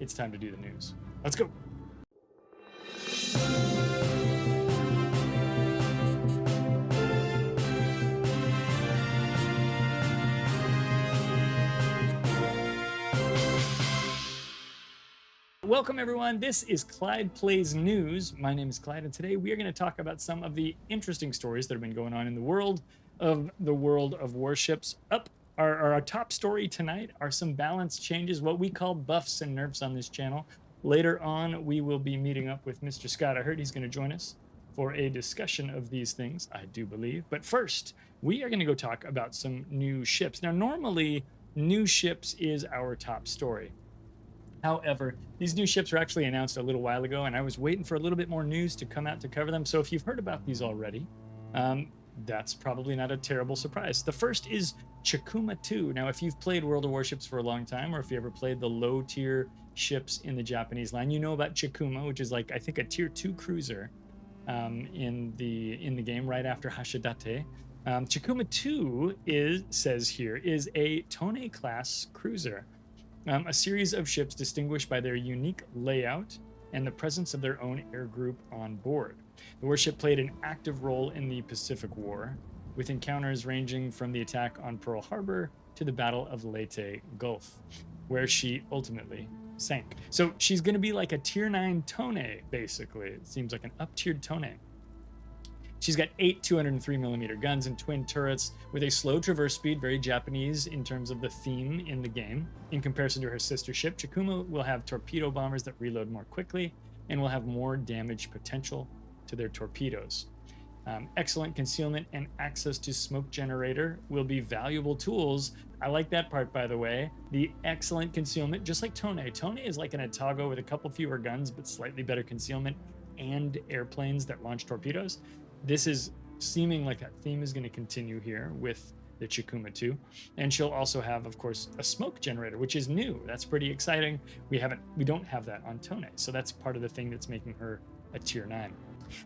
it's time to do the news. Let's go. Welcome everyone, this is Clyde Plays News. My name is Clyde and today we are going to talk about some of the interesting stories that have been going on in the World of Warships. Our top story tonight are some balance changes, what we call buffs and nerfs on this channel. Later on we will be meeting up with Mr. Scott. I heard he's going to join us for a discussion of these things, I do believe. But first, we are going to go talk about some new ships. Now normally, new ships is our top story. However, these new ships were actually announced a little while ago, and I was waiting for a little bit more news to come out to cover them. So if you've heard about these already, that's probably not a terrible surprise. The first is Chikuma 2. Now, if you've played World of Warships for a long time, or if you ever played the low-tier ships in the Japanese line, you know about Chikuma, which is like, I think, a tier 2 cruiser in the game right after Hashidate. Chikuma 2 says here, is a Tone-class cruiser. A series of ships distinguished by their unique layout and the presence of their own air group on board. The warship played an active role in the Pacific War, with encounters ranging from the attack on Pearl Harbor to the Battle of Leyte Gulf, where she ultimately sank. So she's going to be like a tier 9 Tone, basically. It seems like an up-tiered Tone. She's got 8 203mm guns and twin turrets with a slow traverse speed, very Japanese in terms of the theme in the game. In comparison to her sister ship, Chikuma will have torpedo bombers that reload more quickly and will have more damage potential to their torpedoes. Excellent concealment and access to smoke generator will be valuable tools. I like that part, by the way. The excellent concealment, just like Tone. Tone is like an Atago with a couple fewer guns, but slightly better concealment and airplanes that launch torpedoes. This is seeming like that theme is going to continue here with the Chikuma 2. And she'll also have, of course, a smoke generator, which is new. That's pretty exciting. We don't have that on Tone. So that's part of the thing that's making her a tier 9.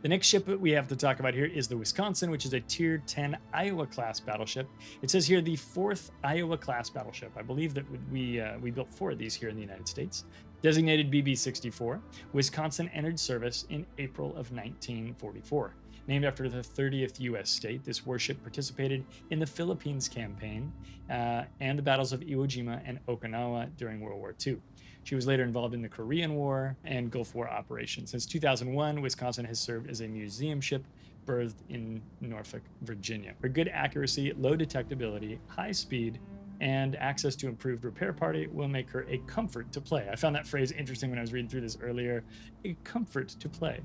The next ship that we have to talk about here is the Wisconsin, which is a tier 10 Iowa class battleship. It says here the 4th Iowa class battleship. I believe that we built 4 of these here in the United States. Designated BB-64, Wisconsin entered service in April of 1944. Named after the 30th U.S. state, this warship participated in the Philippines campaign and the battles of Iwo Jima and Okinawa during World War II. She was later involved in the Korean War and Gulf War operations. Since 2001, Wisconsin has served as a museum ship berthed in Norfolk, Virginia. Her good accuracy, low detectability, high speed, and access to improved repair party will make her a comfort to play. I found that phrase interesting when I was reading through this earlier. A comfort to play.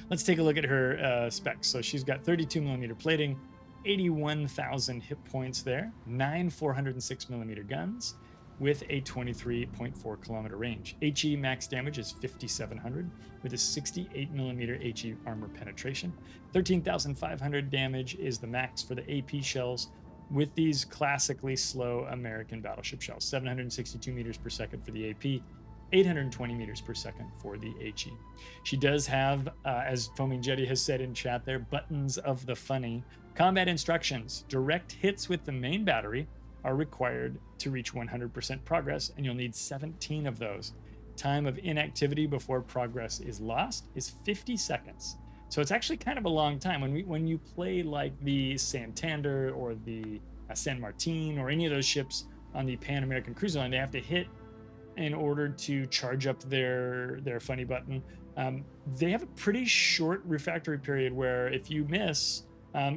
Let's take a look at her specs. So she's got 32mm plating, 81,000 hit points there, 9 406mm guns with a 23.4 kilometer range. HE max damage is 5,700 with a 68mm HE armor penetration. 13,500 damage is the max for the AP shells with these classically slow American battleship shells. 762 meters per second for the AP, 820 meters per second for the HE. She does have, as Foaming Jetty has said in chat there, buttons of the funny. Combat instructions. Direct hits with the main battery are required to reach 100% progress, and you'll need 17 of those. Time of inactivity before progress is lost is 50 seconds. So it's actually kind of a long time. When you play like the Santander or the San Martin or any of those ships on the Pan American Cruise Line, they have to hit in order to charge up their funny button. They have a pretty short refractory period where if you miss,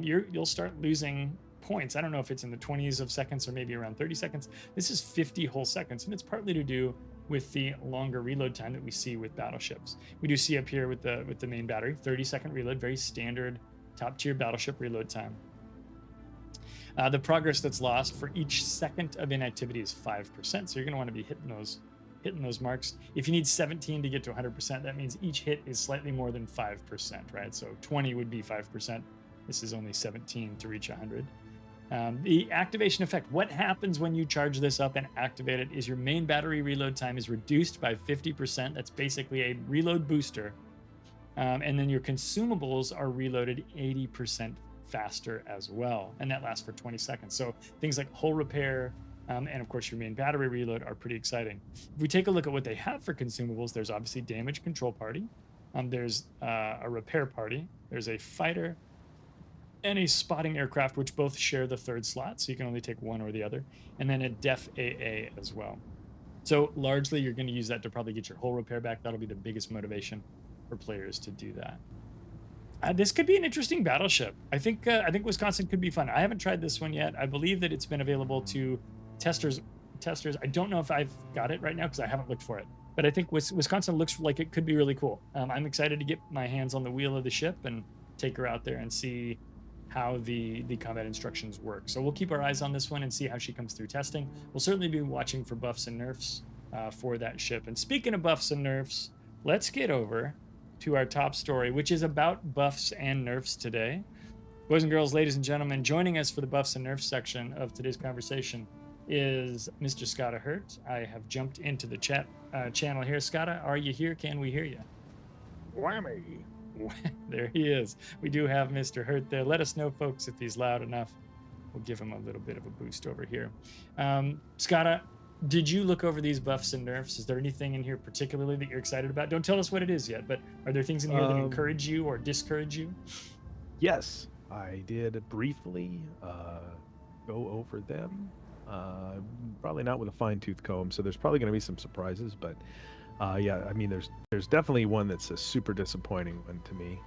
you'll start losing points. I don't know if it's in the 20s of seconds or maybe around 30 seconds. This is 50 whole seconds, and it's partly to do with the longer reload time that we see with battleships. We do see up here with the main battery, 30-second reload, very standard top-tier battleship reload time. The progress that's lost for each second of inactivity is 5%, so you're going to want to be hitting those marks. If you need 17 to get to 100%, that means each hit is slightly more than 5%, right? So 20 would be 5%. This is only 17 to reach 100. The activation effect. What happens when you charge this up and activate it is your main battery reload time is reduced by 50%. That's basically a reload booster. And then your consumables are reloaded 80% faster as well. And that lasts for 20 seconds. So things like hull repair, and of course your main battery reload are pretty exciting. If we take a look at what they have for consumables, there's obviously damage control party, there's a repair party, there's a fighter, and a spotting aircraft, which both share the third slot, so you can only take one or the other, and then a def AA as well. So largely you're going to use that to probably get your whole repair back. That'll be the biggest motivation for players to do that. This could be an interesting battleship. I think Wisconsin could be fun. I haven't tried this one yet. I believe that it's been available to testers. I don't know if I've got it right now because I haven't looked for it. But I think Wisconsin looks like it could be really cool. I'm excited to get my hands on the wheel of the ship and take her out there and see how the combat instructions work. So we'll keep our eyes on this one and see how she comes through testing. We'll certainly be watching for buffs and nerfs for that ship. And speaking of buffs and nerfs, let's get over to our top story, which is about buffs and nerfs today. Boys and girls, ladies and gentlemen, joining us for the buffs and nerfs section of today's conversation is Mr. Scotta Hurt. I have jumped into the chat channel here. Scotta, are you here? Can we hear you? Whammy. There he is. We do have Mr. Hurt there. Let us know, folks, if he's loud enough. We'll give him a little bit of a boost over here. Scotta, did you look over these buffs and nerfs? Is there anything in here particularly that you're excited about? Don't tell us what it is yet, but are there things in here that encourage you or discourage you? Yes, I did briefly go over them. Probably not with a fine-tooth comb, so there's probably going to be some surprises, but yeah, I mean, there's definitely one that's a super disappointing one to me.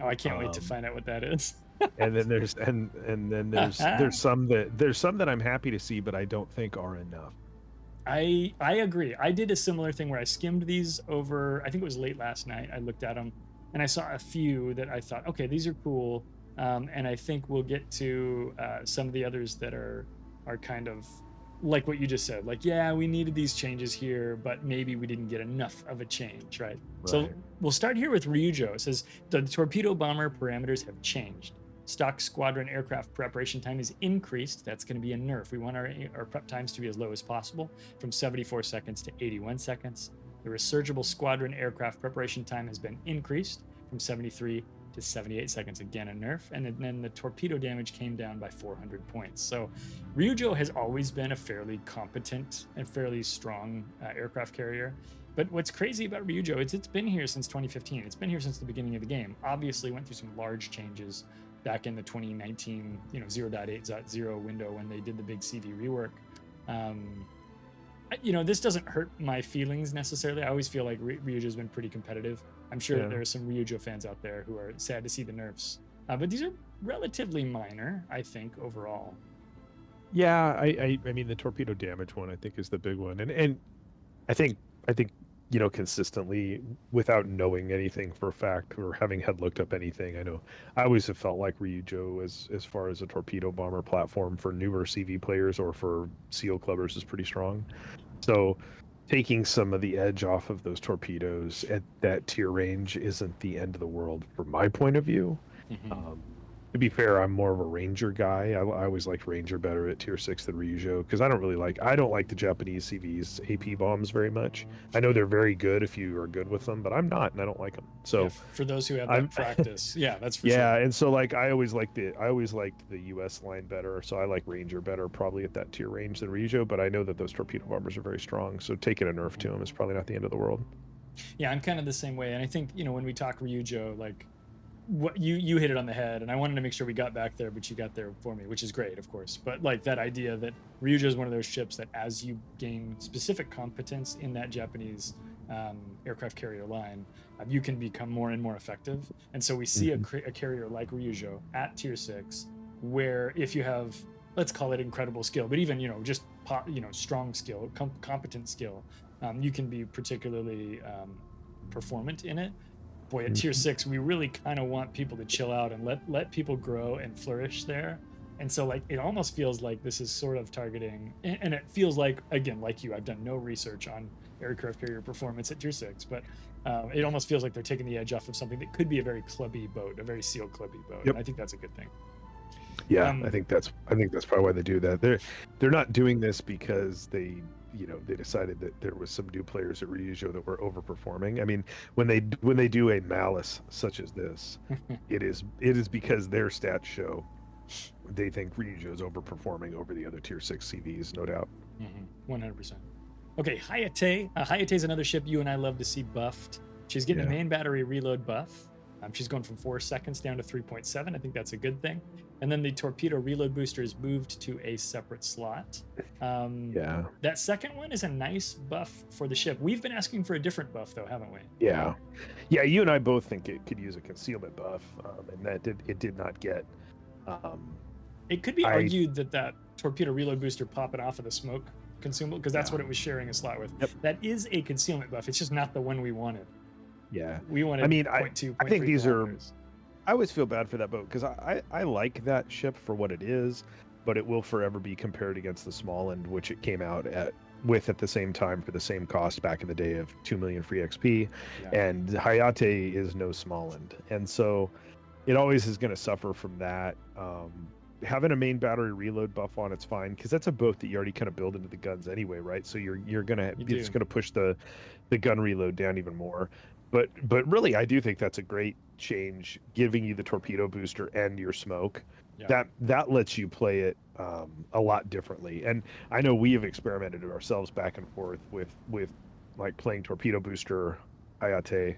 Oh, I can't wait to find out what that is. And then there's there's some that I'm happy to see, but I don't think are enough. I agree. I did a similar thing where I skimmed these over. I think it was late last night. I looked at them and I saw a few that I thought, okay, these are cool. And I think we'll get to some of the others that are kind of like what you just said. Like, yeah, we needed these changes here, but maybe we didn't get enough of a change, right? So we'll start here with Ryujo. It says the torpedo bomber parameters have changed. Stock squadron aircraft preparation time is increased. That's going to be a nerf. We want our prep times to be as low as possible, from 74 seconds to 81 seconds. The resurgible squadron aircraft preparation time has been increased from 73 to 78 seconds, again a nerf. And then the torpedo damage came down by 400 points. So Ryujo has always been a fairly competent and fairly strong aircraft carrier. But what's crazy about Ryujo is it's been here since 2015. It's been here since the beginning of the game. Obviously went through some large changes back in the 2019, 0.8.0 window when they did the big CV rework. This doesn't hurt my feelings necessarily. I always feel like Ryujo's been pretty competitive. I'm sure that there are some Ryujo fans out there who are sad to see the nerfs. But these are relatively minor, I think, overall. Yeah, I mean, the torpedo damage one, I think, is the big one. And I think consistently, without knowing anything for a fact or having had looked up anything, I always have felt like Ryujo, as far as a torpedo bomber platform for newer CV players or for SEAL clubbers, is pretty strong. So taking some of the edge off of those torpedoes at that tier range isn't the end of the world from my point of view. To be fair, I'm more of a Ranger guy. I always liked Ranger better at tier 6 than Ryujo, because I don't like the Japanese CV's AP bombs very much. I know they're very good if you are good with them, but I'm not, and I don't like them. So yeah, for those who have that practice, yeah, that's for sure. Yeah, and so like I always liked the US line better, so I like Ranger better probably at that tier range than Ryujo, but I know that those torpedo bombers are very strong, so taking a nerf to them is probably not the end of the world. Yeah, I'm kind of the same way, and I think, when we talk Ryujo, like, what you hit it on the head, and I wanted to make sure we got back there, but you got there for me, which is great, of course. But like that idea that Ryujo is one of those ships that as you gain specific competence in that Japanese aircraft carrier line, you can become more and more effective. And so we see a carrier like Ryujo at tier 6, where if you have, let's call it incredible skill, but even just strong skill, competent skill, you can be particularly performant in it. Boy, at tier 6, we really kind of want people to chill out and let people grow and flourish there. And so like it almost feels like this is sort of targeting, and it feels like, again, like you, I've done no research on aircraft carrier performance at tier 6, but it almost feels like they're taking the edge off of something that could be a very clubby boat, a very SEAL clubby boat. Yep. And I think that's a good thing. Yeah, I think that's probably why they do that. They're not doing this because they decided that there was some new players at Ryujo that were overperforming. I mean, when they do a malice such as this, it is because their stats show they think Ryujo is overperforming over the other tier 6 CVs, no doubt. 100%. Okay, Hayate. Hayate is another ship you and I love to see buffed. She's getting a main battery reload buff. She's going from 4 seconds down to 3.7. I think that's a good thing. And then the torpedo reload booster is moved to a separate slot. That second one is a nice buff for the ship. We've been asking for a different buff, though, haven't we? Yeah. You and I both think it could use a concealment buff, and it did not get. It could be argued that torpedo reload booster popping off of the smoke consumable, because that's what it was sharing a slot with. That is a concealment buff. It's just not the one we wanted. Yeah, we wanted. I mean, 0.2, I think these kilometers. I always feel bad for that boat because I like that ship for what it is, but it will forever be compared against the small end, which it came out at the same time for the same cost back in the day of 2 million free XP, and Hayate is no small end, and so it always is going to suffer from that. Having a main battery reload buff on it's fine because that's a boat that you already kind of build into the guns anyway, right? So you're gonna it's gonna push the gun reload down even more. But really, I do think that's a great change, giving you the torpedo booster and your smoke. That lets you play it a lot differently. And I know we have experimented ourselves back and forth with like playing torpedo booster Hayate.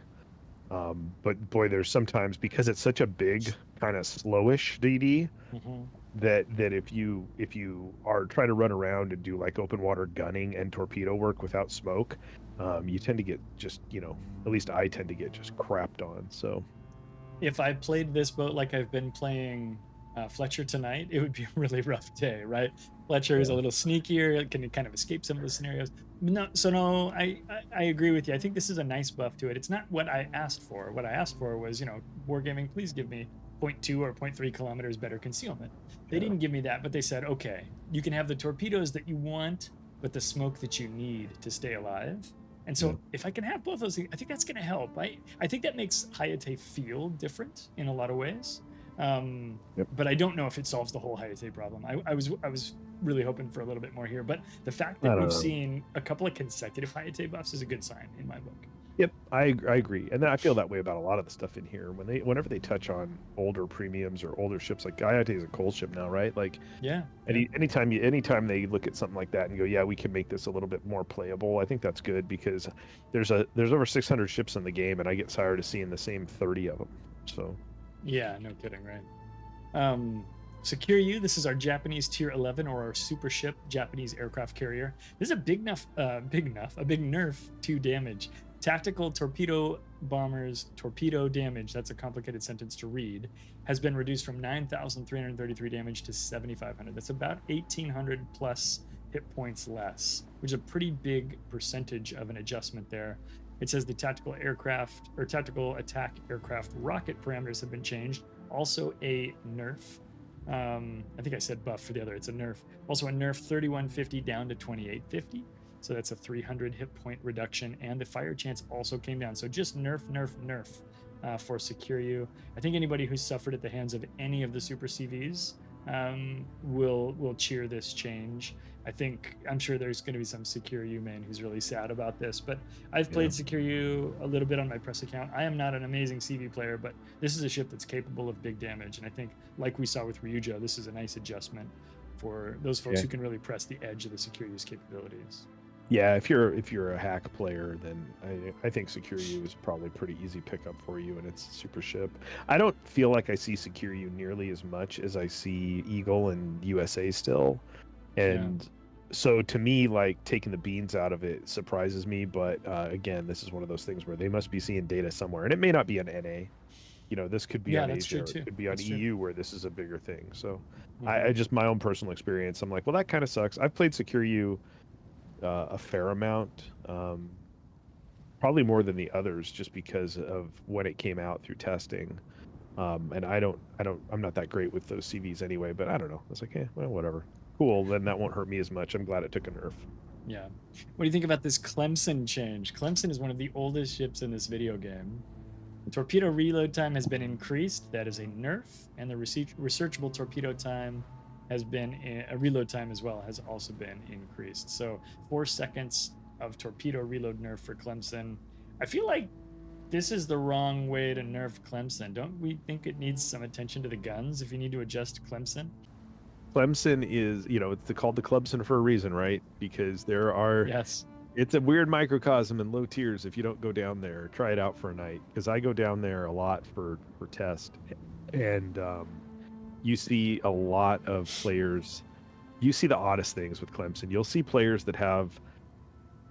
But boy, there's sometimes, because it's such a big kind of slowish DD, that if you are trying to run around and do like open water gunning and torpedo work without smoke, you tend to get just, at least I tend to get just crapped on. So if I played this boat like I've been playing Fletcher tonight, it would be a really rough day, right? Fletcher is a little sneakier, can kind of escape some of the scenarios. No, I agree with you. I think this is a nice buff to it. It's not what I asked for. What I asked for was, Wargaming, please give me 0.2 or 0.3 kilometers better concealment. They didn't give me that, but they said, okay, you can have the torpedoes that you want, but the smoke that you need to stay alive. And so if I can have both those things, I think that's going to help. I think that makes Hayate feel different in a lot of ways. But I don't know if it solves the whole Hayate problem. I was really hoping for a little bit more here, but the fact that we've seen a couple of consecutive Hayate buffs is a good sign in my book. Yep, I agree, and I feel that way about a lot of the stuff in here. Whenever they touch on older premiums or older ships, like Hayate is a coal ship now, right? Like, anytime they look at something like that and go, we can make this a little bit more playable, I think that's good, because there's over 600 ships in the game, and I get tired of seeing the same 30 of them. So. Yeah, no kidding, right? Sekiryu, this is our Japanese tier 11, or our super ship Japanese aircraft carrier. This is a big nerf 2 damage. Tactical torpedo bombers torpedo damage, that's a complicated sentence to read, has been reduced from 9,333 damage to 7,500. That's about 1,800 plus hit points less, which is a pretty big percentage of an adjustment there. It says the tactical aircraft or tactical attack aircraft rocket parameters have been changed. Also a nerf. I think I said buff for the other. It's a nerf. Also a nerf 3150 down to 2850. So that's a 300 hit point reduction, and the fire chance also came down. So just nerf for Sekiryu. I think anybody who's suffered at the hands of any of the super CVs will cheer this change. I'm sure there's going to be some Sekiryu main who's really sad about this, but I've played Sekiryu a little bit on my press account. I am not an amazing CV player, but this is a ship that's capable of big damage, and I think, like we saw with Ryujo, this is a nice adjustment for those folks who can really press the edge of the Sekiryu's capabilities. Yeah, if you're a hack player, then I think Sekiryu is probably a pretty easy pickup for you, and it's a super ship. I don't feel like I see Sekiryu nearly as much as I see Eagle and USA still, and so to me, like, taking the beans out of it surprises me. But again, this is one of those things where they must be seeing data somewhere, and it may not be an NA. This could be on Asia, it could be on EU, where this is a bigger thing. So I just, my own personal experience, I'm like, well, that kind of sucks. I've played Sekiryu a fair amount, probably more than the others, just because of when it came out through testing. And I'm not that great with those CVs anyway, but I don't know. It's like, well, whatever. Cool, then that won't hurt me as much. I'm glad it took a nerf. Yeah. What do you think about this Clemson change? Clemson is one of the oldest ships in this video game. The torpedo reload time has been increased. That is a nerf, and the researchable torpedo time has been a reload time as well, has also been increased. So 4 seconds of torpedo reload nerf for Clemson. I feel like this is the wrong way to nerf Clemson. Don't we think it needs some attention to the guns if you need to adjust Clemson? Clemson is, it's called the Clemson for a reason, right? Because there are, Yes. it's a weird microcosm in low tiers if you don't go down there. Try it out for a night, because I go down there a lot for test, and you see a lot of players. You see the oddest things with Clemson. You'll see players that have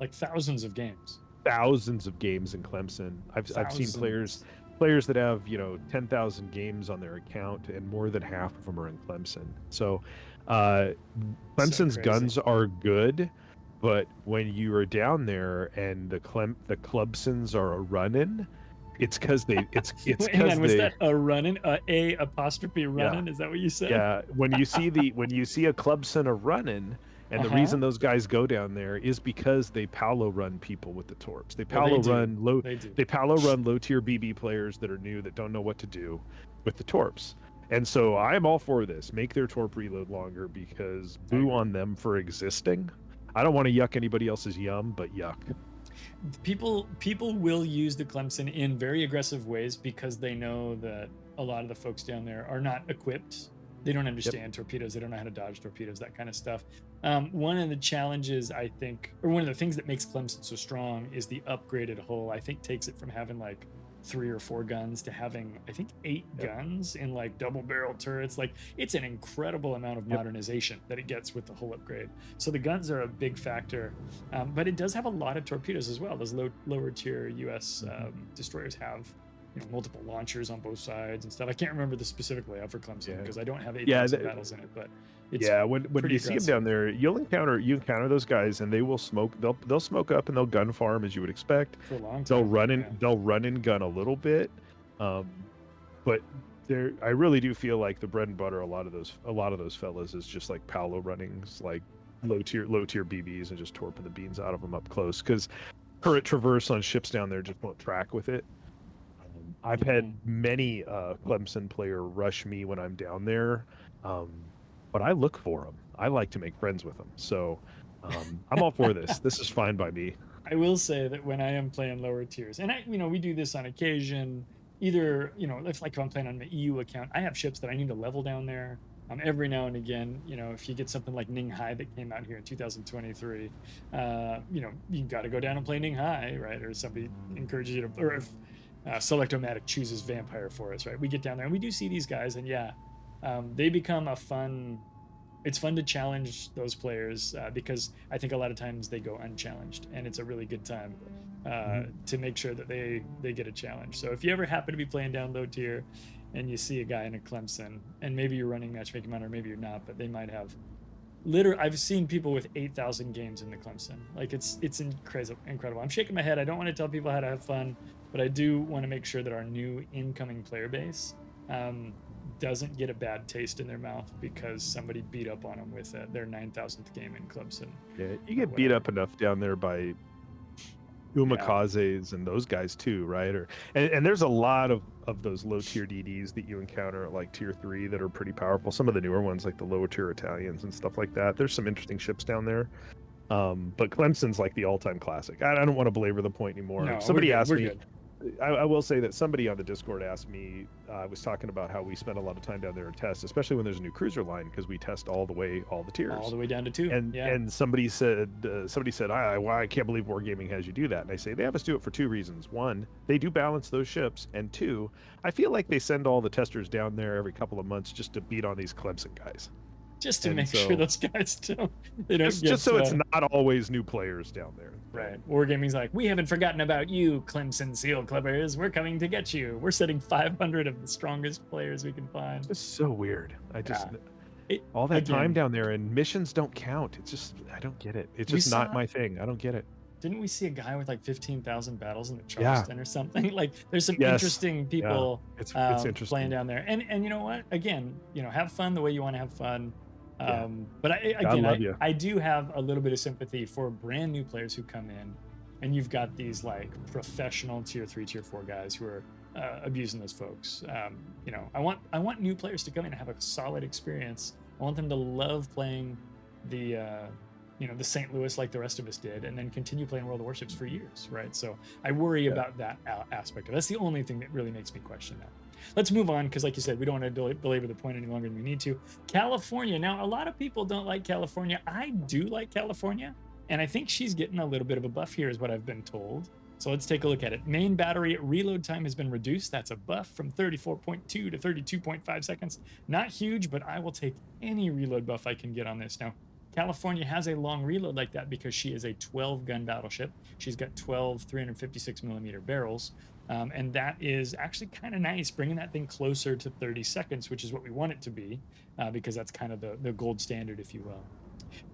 like thousands of games in Clemson. I've seen players that have 10,000 games on their account, and more than half of them are in Clemson. So Clemson's guns are good, but when you are down there and the Clemsons are running, it's because it's hang on, was that a running, a apostrophe running? Yeah. Is that what you said? Yeah, when you see a Clemson a running, and the reason those guys go down there is because they Paolo run people with the torps. They Paolo run low tier BB players that are new, that don't know what to do with the torps. And so I'm all for this. Make their torp reload longer, because boo on them for existing. I don't want to yuck anybody else's yum, but yuck. People will use the Clemson in very aggressive ways because they know that a lot of the folks down there are not equipped. They don't understand torpedoes. They don't know how to dodge torpedoes, that kind of stuff. One of the challenges, I think, or one of the things that makes Clemson so strong is the upgraded hull. I think takes it from having like 3 or 4 guns to having, I think, 8 guns in like double barrel turrets. Like, it's an incredible amount of modernization that it gets with the hull upgrade. So the guns are a big factor, but it does have a lot of torpedoes as well. Those lower tier US destroyers have multiple launchers on both sides and stuff. I can't remember the specific layout for Clemson because I don't have 8,000 battles in it, but it's when you see them down there, you encounter those guys, and they will smoke. They'll smoke up, and they'll gun farm as you would expect. For a long time. They'll run and gun a little bit, but I really do feel like the bread and butter a lot of those fellas is just like Paolo runnings, like low tier BBs, and just torping the beans out of them up close, because turret traverse on ships down there just won't track with it. I've had many Clemson player rush me when I'm down there, but I look for them. I like to make friends with them, so I'm all for this. This is fine by me. I will say that when I am playing lower tiers, and we do this on occasion, either if I'm playing on my EU account, I have ships that I need to level down there. Every now and again, if you get something like Ninghai that came out here in 2023, you got to go down and play Ninghai, right? Or somebody encourages you to, or if Selectomatic chooses Vampire for us, right? We get down there and we do see these guys, and they become it's fun to challenge those players because I think a lot of times they go unchallenged, and it's a really good time to make sure that they get a challenge. So if you ever happen to be playing down low tier and you see a guy in a Clemson, and maybe you're running matchmaking mount, or maybe you're not, but they might have I've seen people with 8,000 games in the Clemson. Like, it's incredible. I'm shaking my head. I don't want to tell people how to have fun, but I do want to make sure that our new incoming player base doesn't get a bad taste in their mouth because somebody beat up on them with their 9,000th game in Clemson. Yeah, you get beat up enough down there by Umakazes and those guys too, right? And there's a lot of those low tier DDs that you encounter at like tier 3 that are pretty powerful. Some of the newer ones, like the lower tier Italians and stuff like that. There's some interesting ships down there. But Clemson's like the all-time classic. I don't want to belabor the point anymore. No, somebody asked me. Good. I will say that somebody on the Discord asked me, I was talking about how we spend a lot of time down there and test, especially when there's a new cruiser line, because we test all the tiers. All the way down to 2. And somebody said, I can't believe Wargaming has you do that. And I say, they have us do it for 2 reasons. 1, they do balance those ships. And 2, I feel like they send all the testers down there every couple of months just to beat on these Clemson guys. Just to make sure those guys don't just so it's not always new players down there. Right. Wargaming's like, we haven't forgotten about you, Clemson Seal Clippers. We're coming to get you. We're setting 500 of the strongest players we can find. It's so weird. All that time down there, and missions don't count. It's just, I don't get it. It's just not my thing. I don't get it. Didn't we see a guy with like 15,000 battles in the Charleston or something? Like, there's some interesting people it's interesting playing down there. And you know what? Again, have fun the way you want to have fun. But I do have a little bit of sympathy for brand new players who come in, and you've got these like professional tier 3, tier 4 guys who are abusing those folks. I want new players to come in and have a solid experience. I want them to love playing the you know, the St. Louis like the rest of us did, and then continue playing World of Warships for years, right? So I worry about that aspect of it. That's the only thing that really makes me question that. Let's move on, because like you said, we don't want to belabor the point any longer than we need to. California. Now, a lot of people don't like California. I do like California, and I think she's getting a little bit of a buff here is what I've been told. So let's take a look at it. Main battery reload time has been reduced. That's a buff from 34.2 to 32.5 seconds. Not huge, but I will take any reload buff I can get on this. Now, California has a long reload like that because she is a 12-gun battleship. She's got 12 356mm barrels. And that is actually kind of nice, bringing that thing closer to 30 seconds, which is what we want it to be, because that's kind of the gold standard, if you will.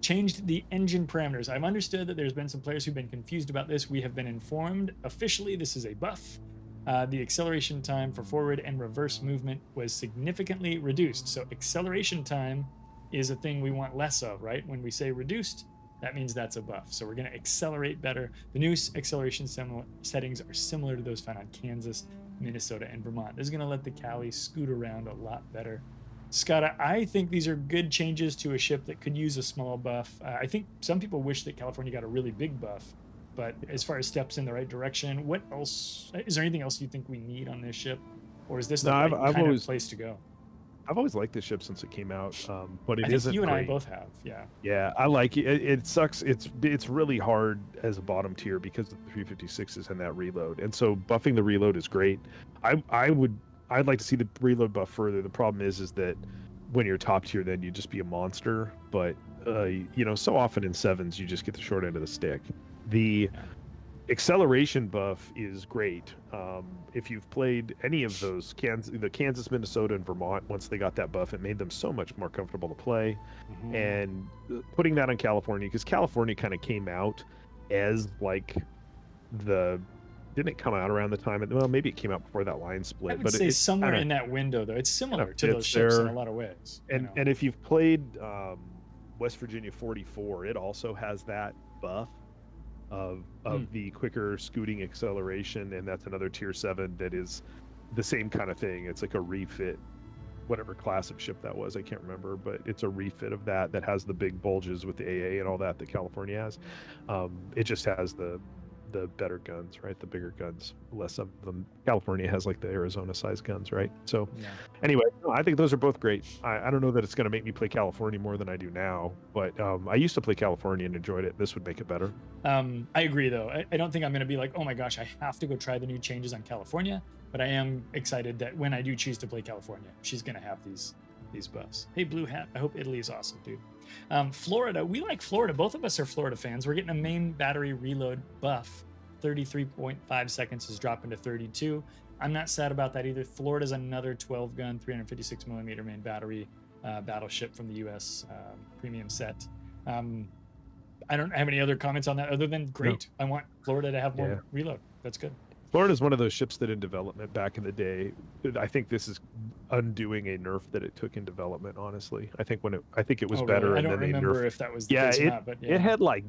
Changed the engine parameters. I've understood that there's been some players who've been confused about this. We have been informed officially this is a buff. The acceleration time for forward and reverse movement was significantly reduced. So acceleration time is a thing we want less of, right? When we say reduced, that means that's a buff. So we're going to accelerate better. The new acceleration settings are similar to those found on Kansas, Minnesota, and Vermont. This is going to let the Cali scoot around a lot better. Scott, I think these are good changes to a ship that could use a small buff. I think some people wish that California got a really big buff, but as far as steps in the right direction, what else? Is there anything else you think we need on this ship? Or is this the right kind of place to go? I've always liked this ship since it came out, but it I think isn't you and great. I both have, yeah. Yeah, I like it. It sucks. It's really hard as a bottom tier because of the 356s and that reload. And so buffing the reload is great. I'd like to see the reload buff further. The problem is that when you're top tier, then you just be a monster. But you know, so often in sevens, you just get the short end of the stick. The acceleration buff is great. If you've played any of those, the Kansas, Minnesota, and Vermont, once they got that buff, it made them so much more comfortable to play. Mm-hmm. And putting that on California, because California kind of came out as like didn't it come out around the time? Well, maybe it came out before that line split. I would say somewhere in that window, though. It's similar to those ships in a lot of ways. And if you've played West Virginia 44, it also has that buff of the quicker scooting acceleration, and that's another tier 7 that is the same kind of thing. It's like a refit, whatever class of ship that was, I can't remember, but it's a refit of that has the big bulges with the AA and all that California has. It just has the better guns, right? The bigger guns, less of them. California has like the Arizona size guns, right? So anyway, I think those are both great. I don't know that it's going to make me play California more than I do now, but I used to play California and enjoyed it. This would make it better. I agree, though. I don't think I'm going to be like, oh my gosh, I have to go try the new changes on California, but I am excited that when I do choose to play California, she's going to have these buffs. Hey, Blue Hat, I hope Italy is awesome, dude. Florida, we like Florida. Both of us are Florida fans. We're getting a main battery reload buff. 33.5 seconds is dropping to 32. I'm not sad about that either. Florida's another 12-gun, 356mm main battery battleship from the U.S. Premium set. I don't have any other comments on that other than great. No. I want Florida to have more reload. That's good. Florida's one of those ships that in development back in the day, I think this is undoing a nerf that it took in development, honestly. I think it was better. Really? And I don't remember if that was the case or not, but it had like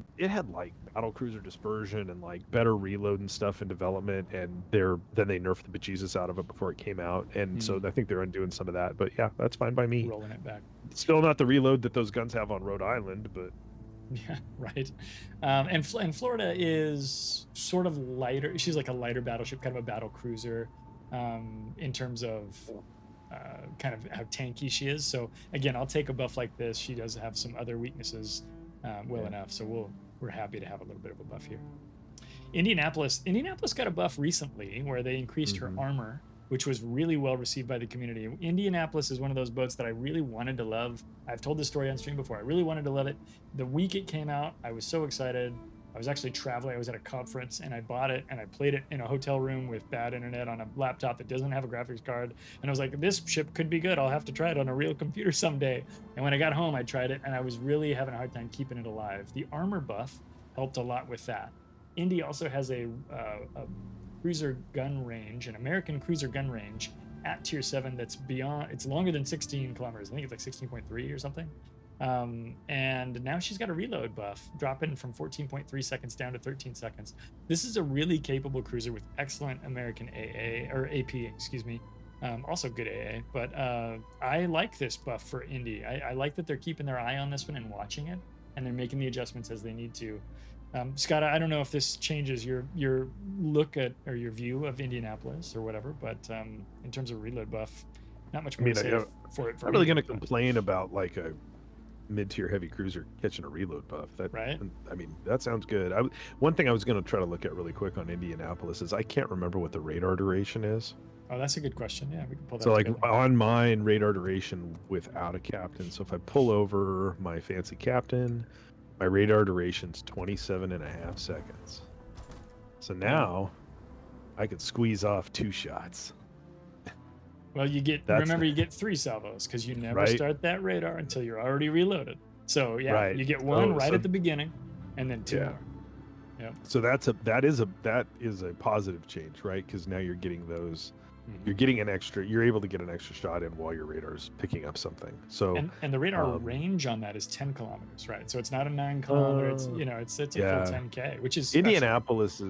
battle cruiser dispersion and like better reload and stuff in development, and then they nerfed the bejesus out of it before it came out. And so I think they're undoing some of that. But yeah, that's fine by me. Rolling it back. Still not the reload that those guns have on Rhode Island, but yeah, right. And Florida is sort of lighter. She's like a lighter battleship, kind of a battle cruiser in terms of kind of how tanky she is. So again, I'll take a buff like this. She does have some other weaknesses enough. So we're happy to have a little bit of a buff here. Indianapolis got a buff recently where they increased her armor, which was really well received by the community. Indianapolis is one of those boats that I really wanted to love. I've told this story on stream before. I really wanted to love it. The week it came out, I was so excited. I was actually traveling. I was at a conference and I bought it and I played it in a hotel room with bad internet on a laptop that doesn't have a graphics card. And I was like, this ship could be good. I'll have to try it on a real computer someday. And when I got home, I tried it and I was really having a hard time keeping it alive. The armor buff helped a lot with that. Indy also has a cruiser gun range, an American cruiser gun range at tier 7 that's beyond, it's longer than 16 kilometers. I think it's like 16.3 or something. And now she's got a reload buff, dropping from 14.3 seconds down to 13 seconds. This is a really capable cruiser with excellent American AA, or AP, excuse me. Also good AA, but I like this buff for Indy. I like that they're keeping their eye on this one and watching it. and they're making the adjustments as they need to. Scott, I don't know if this changes your look at or your view of Indianapolis or whatever, but in terms of reload buff, not much more to say for it. I'm really going to complain about like a mid-tier heavy cruiser catching a reload buff. That, right? I mean, that sounds good. One thing I was going to try to look at really quick on Indianapolis is I can't remember what the radar duration is. Oh, that's a good question. Yeah, we can pull that. So like on mine, radar duration without a captain. So if I pull over my fancy captain, my radar duration's 27.5 seconds. So now I could squeeze off 2 shots. Well, you get remember you get 3 salvos because you never start that radar until you're already reloaded. So yeah, you get 1 at the beginning, and then 2 more. Yeah. So that is a positive change, right? Because now you're getting those. You're getting an extra. You're able to get an extra shot in while your radar's picking up something. So and the radar range on that is 10 kilometers, right? So it's not a 9 kilometer. It's it's a full 10K, which is Indianapolis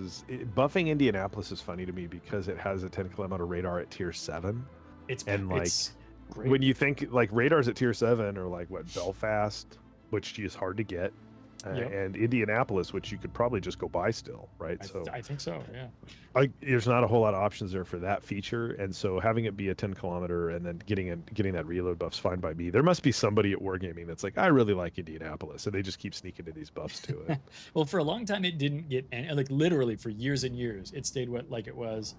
buffing Indianapolis is funny to me because it has a 10-kilometer radar at tier 7. It's great. When you think like radars at tier 7 are like what Belfast, which is hard to get, and Indianapolis, which you could probably just go buy still, right? I think so, yeah. There's not a whole lot of options there for that feature, and so having it be a 10-kilometer and then getting that reload buff's fine by me. There must be somebody at Wargaming that's like, I really like Indianapolis, and they just keep sneaking in these buffs to it. Well, for a long time, it didn't get any, like literally for years and years, it stayed like it was.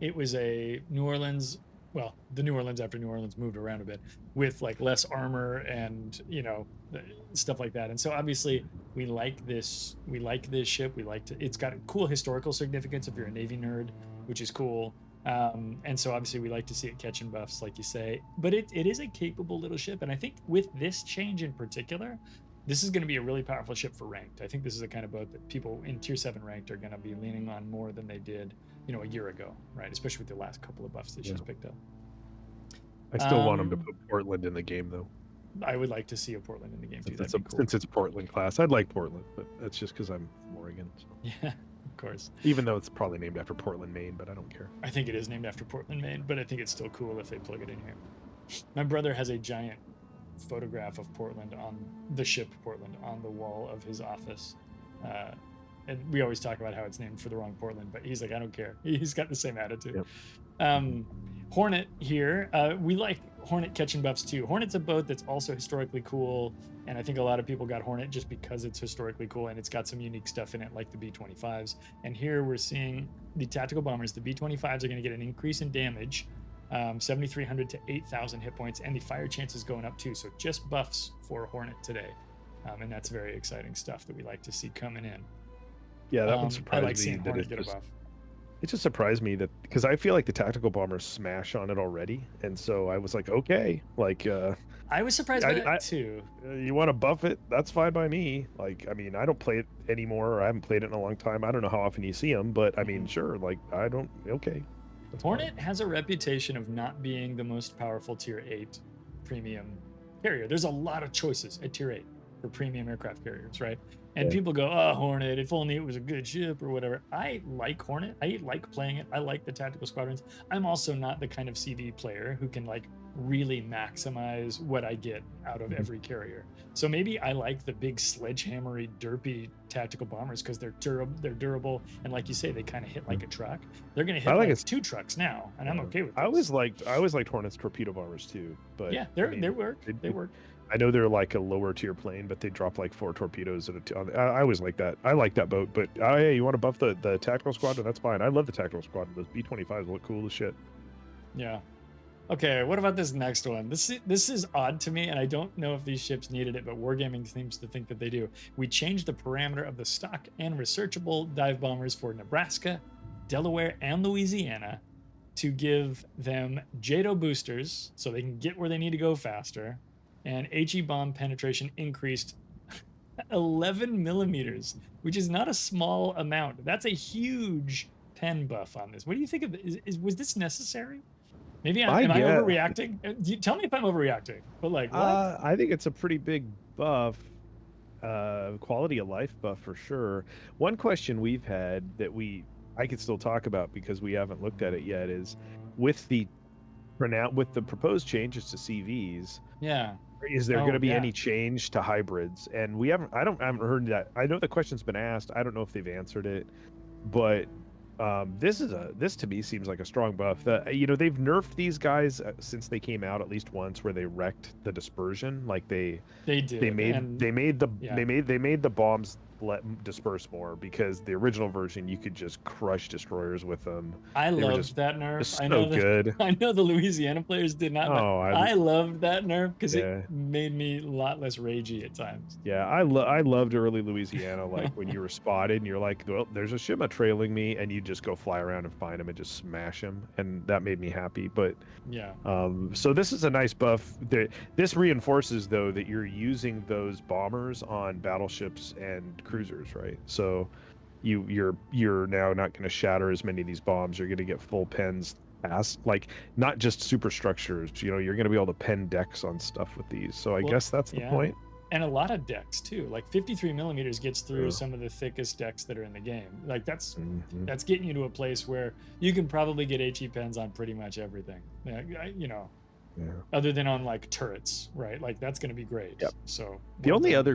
It was a New Orleans. Well, the New Orleans after New Orleans moved around a bit with like less armor and stuff like that. And so obviously we like this ship. It's got a cool historical significance if you're a Navy nerd, which is cool. And so obviously we like to see it catching buffs, like you say. But it is a capable little ship, and I think with this change in particular, this is going to be a really powerful ship for ranked. I think this is the kind of boat that people in tier 7 ranked are going to be leaning on more than they did a year ago, right? Especially with the last couple of buffs that she's picked up. I still want them to put Portland in the game, though. I would like to see a Portland in the game too. Since it's a Portland class, I'd like Portland, but that's just because I'm from Oregon. So. Yeah, of course. Even though it's probably named after Portland, Maine, but I don't care. I think it is named after Portland, Maine, but I think it's still cool if they plug it in here. My brother has a giant photograph of Portland on the ship Portland on the wall of his office. And we always talk about how it's named for the wrong Portland, but he's like, I don't care. He's got the same attitude. Yep. Hornet here. We like Hornet catching buffs too. Hornet's a boat that's also historically cool, and I think a lot of people got Hornet just because it's historically cool and it's got some unique stuff in it, like the B-25s. And here we're seeing the tactical bombers. The B-25s are going to get an increase in damage, 7,300 to 8,000 hit points, and the fire chance is going up too. So just buffs for Hornet today, and that's very exciting stuff that we like to see coming in. Yeah, that one surprised me. I like seeing Hornet get a buff. It just surprised me that because I feel like the tactical bombers smash on it already, and so I was like, okay, like I was surprised by that too. You want to buff it? That's fine by me. Like, I mean, I don't play it anymore, or I haven't played it in a long time. I don't know how often you see them, but I mean, sure, like I don't. Okay. Hornet has a reputation of not being the most powerful tier 8 premium carrier. There's a lot of choices at tier 8 for premium aircraft carriers, right? And people go, oh, Hornet, if only it was a good ship or whatever. I like Hornet. I like playing it. I like the tactical squadrons. I'm also not the kind of CV player who can like really maximize what I get out of every carrier. So maybe I like the big sledgehammery, derpy tactical bombers because they're durable, and like you say, they kind of hit like a truck. They're going to hit like 2 trucks now, and I'm okay with this. I always liked Hornet's torpedo bombers too, but yeah, they work. They work. I know they're like a lower tier plane, but they drop like 4 torpedoes at I always like that. I like that boat, but hey, you want to buff the tactical squadron? That's fine. I love the tactical squadron. Those B-25s look cool as shit. Yeah. Okay, what about this next one? This is odd to me, and I don't know if these ships needed it, but Wargaming seems to think that they do. We changed the parameter of the stock and researchable dive bombers for Nebraska, Delaware, and Louisiana to give them JATO boosters so they can get where they need to go faster, and HE bomb penetration increased 11 millimeters, which is not a small amount. That's a huge pen buff on this. What do you think of this? Was this necessary? Maybe am I overreacting? Tell me if I'm overreacting. But like, what? I think it's a pretty big buff, quality of life buff for sure. One question we've had that I could still talk about because we haven't looked at it yet is with the proposed changes to CVs. Yeah. is there Oh going to be yeah. any change to hybrids? And we haven't. I haven't heard that. I know the question's been asked. I don't know if they've answered it, but this to me seems like a strong buff. They've nerfed these guys since they came out at least once, where they wrecked the dispersion. Like They did, and yeah. they made the bombs disperse more, because the original version you could just crush destroyers with them. I They were loved that nerf. just I so know that good. I know the Louisiana players did not, but Oh, I loved that nerf because it yeah. made me a lot less ragey at times. Yeah, I loved early Louisiana, like when you were spotted and you're like, well, there's a Shima trailing me, and you just go fly around and find him and just smash him, and that made me happy. But Yeah. so this is a nice buff. This reinforces, though, that you're using those bombers on battleships and cruisers, right? So you're now not going to shatter as many of these bombs. You're going to get full pens past, like, not just superstructures. You're going to be able to pen decks on stuff with these. So I guess that's the point. And a lot of decks too. Like 53 millimeters gets through some of the thickest decks that are in the game. Like that's getting you to a place where you can probably get HE pens on pretty much everything. Other than on like turrets, right? Like that's going to be great. Yep. So the only other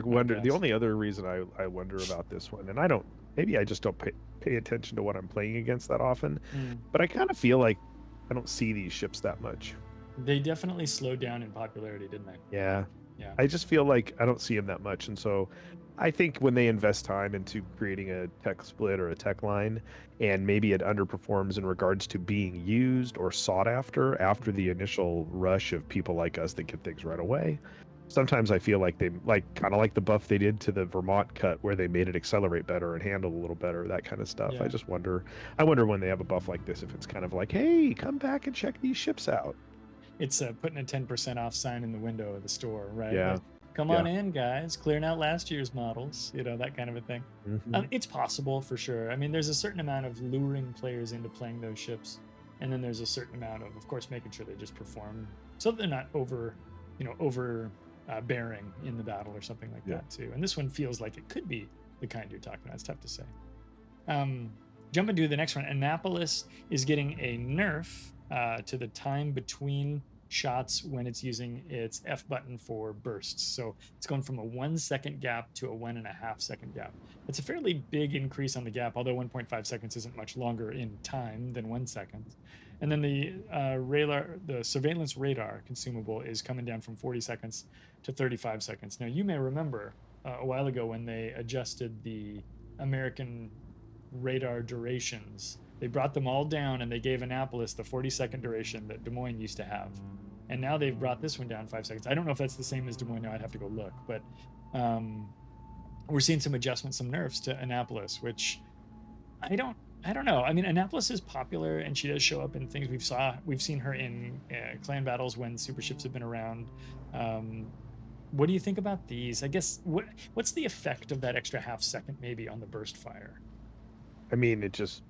reason I wonder about this one, and maybe I just don't pay attention to what I'm playing against that often, but I kind of feel like I don't see these ships that much. They definitely slowed down in popularity, didn't they? Yeah. Yeah. I just feel like I don't see them that much, and so I think when they invest time into creating a tech split or a tech line, and maybe it underperforms in regards to being used or sought after the initial rush of people like us that get things right away, sometimes I feel like they kind of like the buff they did to the Vermont cut, where they made it accelerate better and handle a little better, that kind of stuff. Yeah. I wonder when they have a buff like this, if it's kind of like, hey, come back and check these ships out. It's putting a 10% off sign in the window of the store, right? Yeah. Like, come on in, guys, clearing out last year's models, that kind of a thing. It's possible for sure. I mean, there's a certain amount of luring players into playing those ships, and then there's a certain amount of course, making sure they just perform so that they're not over bearing in the battle or something like that too. And this one feels like it could be the kind you're talking about. It's tough to say. Jumping to the next one, Annapolis is getting a nerf to the time between shots when it's using its F button for bursts. So it's going from a 1 second gap to a 1.5 second gap. It's a fairly big increase on the gap, although 1.5 seconds isn't much longer in time than 1 second. And then the surveillance radar consumable is coming down from 40 seconds to 35 seconds. Now, you may remember a while ago when they adjusted the American radar durations, they brought them all down, and they gave Annapolis the 40-second duration that Des Moines used to have. And now they've brought this one down 5 seconds. I don't know if that's the same as Des Moines now. I'd have to go look. But we're seeing some adjustments, some nerfs to Annapolis, which I don't know. I mean, Annapolis is popular, and she does show up in things we've seen her in clan battles when super ships have been around. What do you think about these? I guess what's the effect of that extra half second maybe on the burst fire? I mean, it just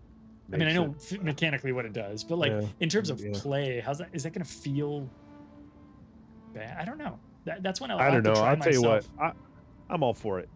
I know mechanically what it does, but like in terms of play, is that going to feel bad? I don't know. That's when I don't know. I'll tell you what, I'm all for it.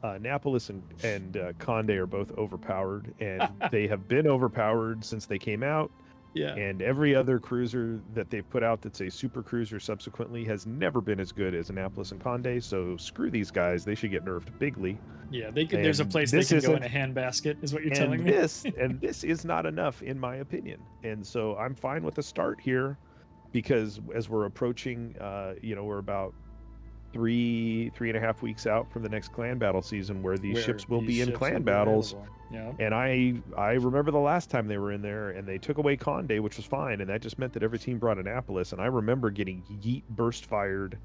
Annapolis and Conde are both overpowered, and they have been overpowered since they came out. Yeah. And every other cruiser that they've put out that's a super cruiser subsequently has never been as good as Annapolis and Conde. So screw these guys. They should get nerfed bigly. Yeah, they could. There's a place they can go in a handbasket, is what you're telling me. And this is not enough, in my opinion. And so I'm fine with the start here, because as we're approaching, we're about 3.5 weeks out from the next clan battle season, where these ships will be in clan battles. Yeah. And I remember the last time they were in there, and they took away Conde, which was fine, and that just meant that every team brought Annapolis, and I remember getting yeet burst fired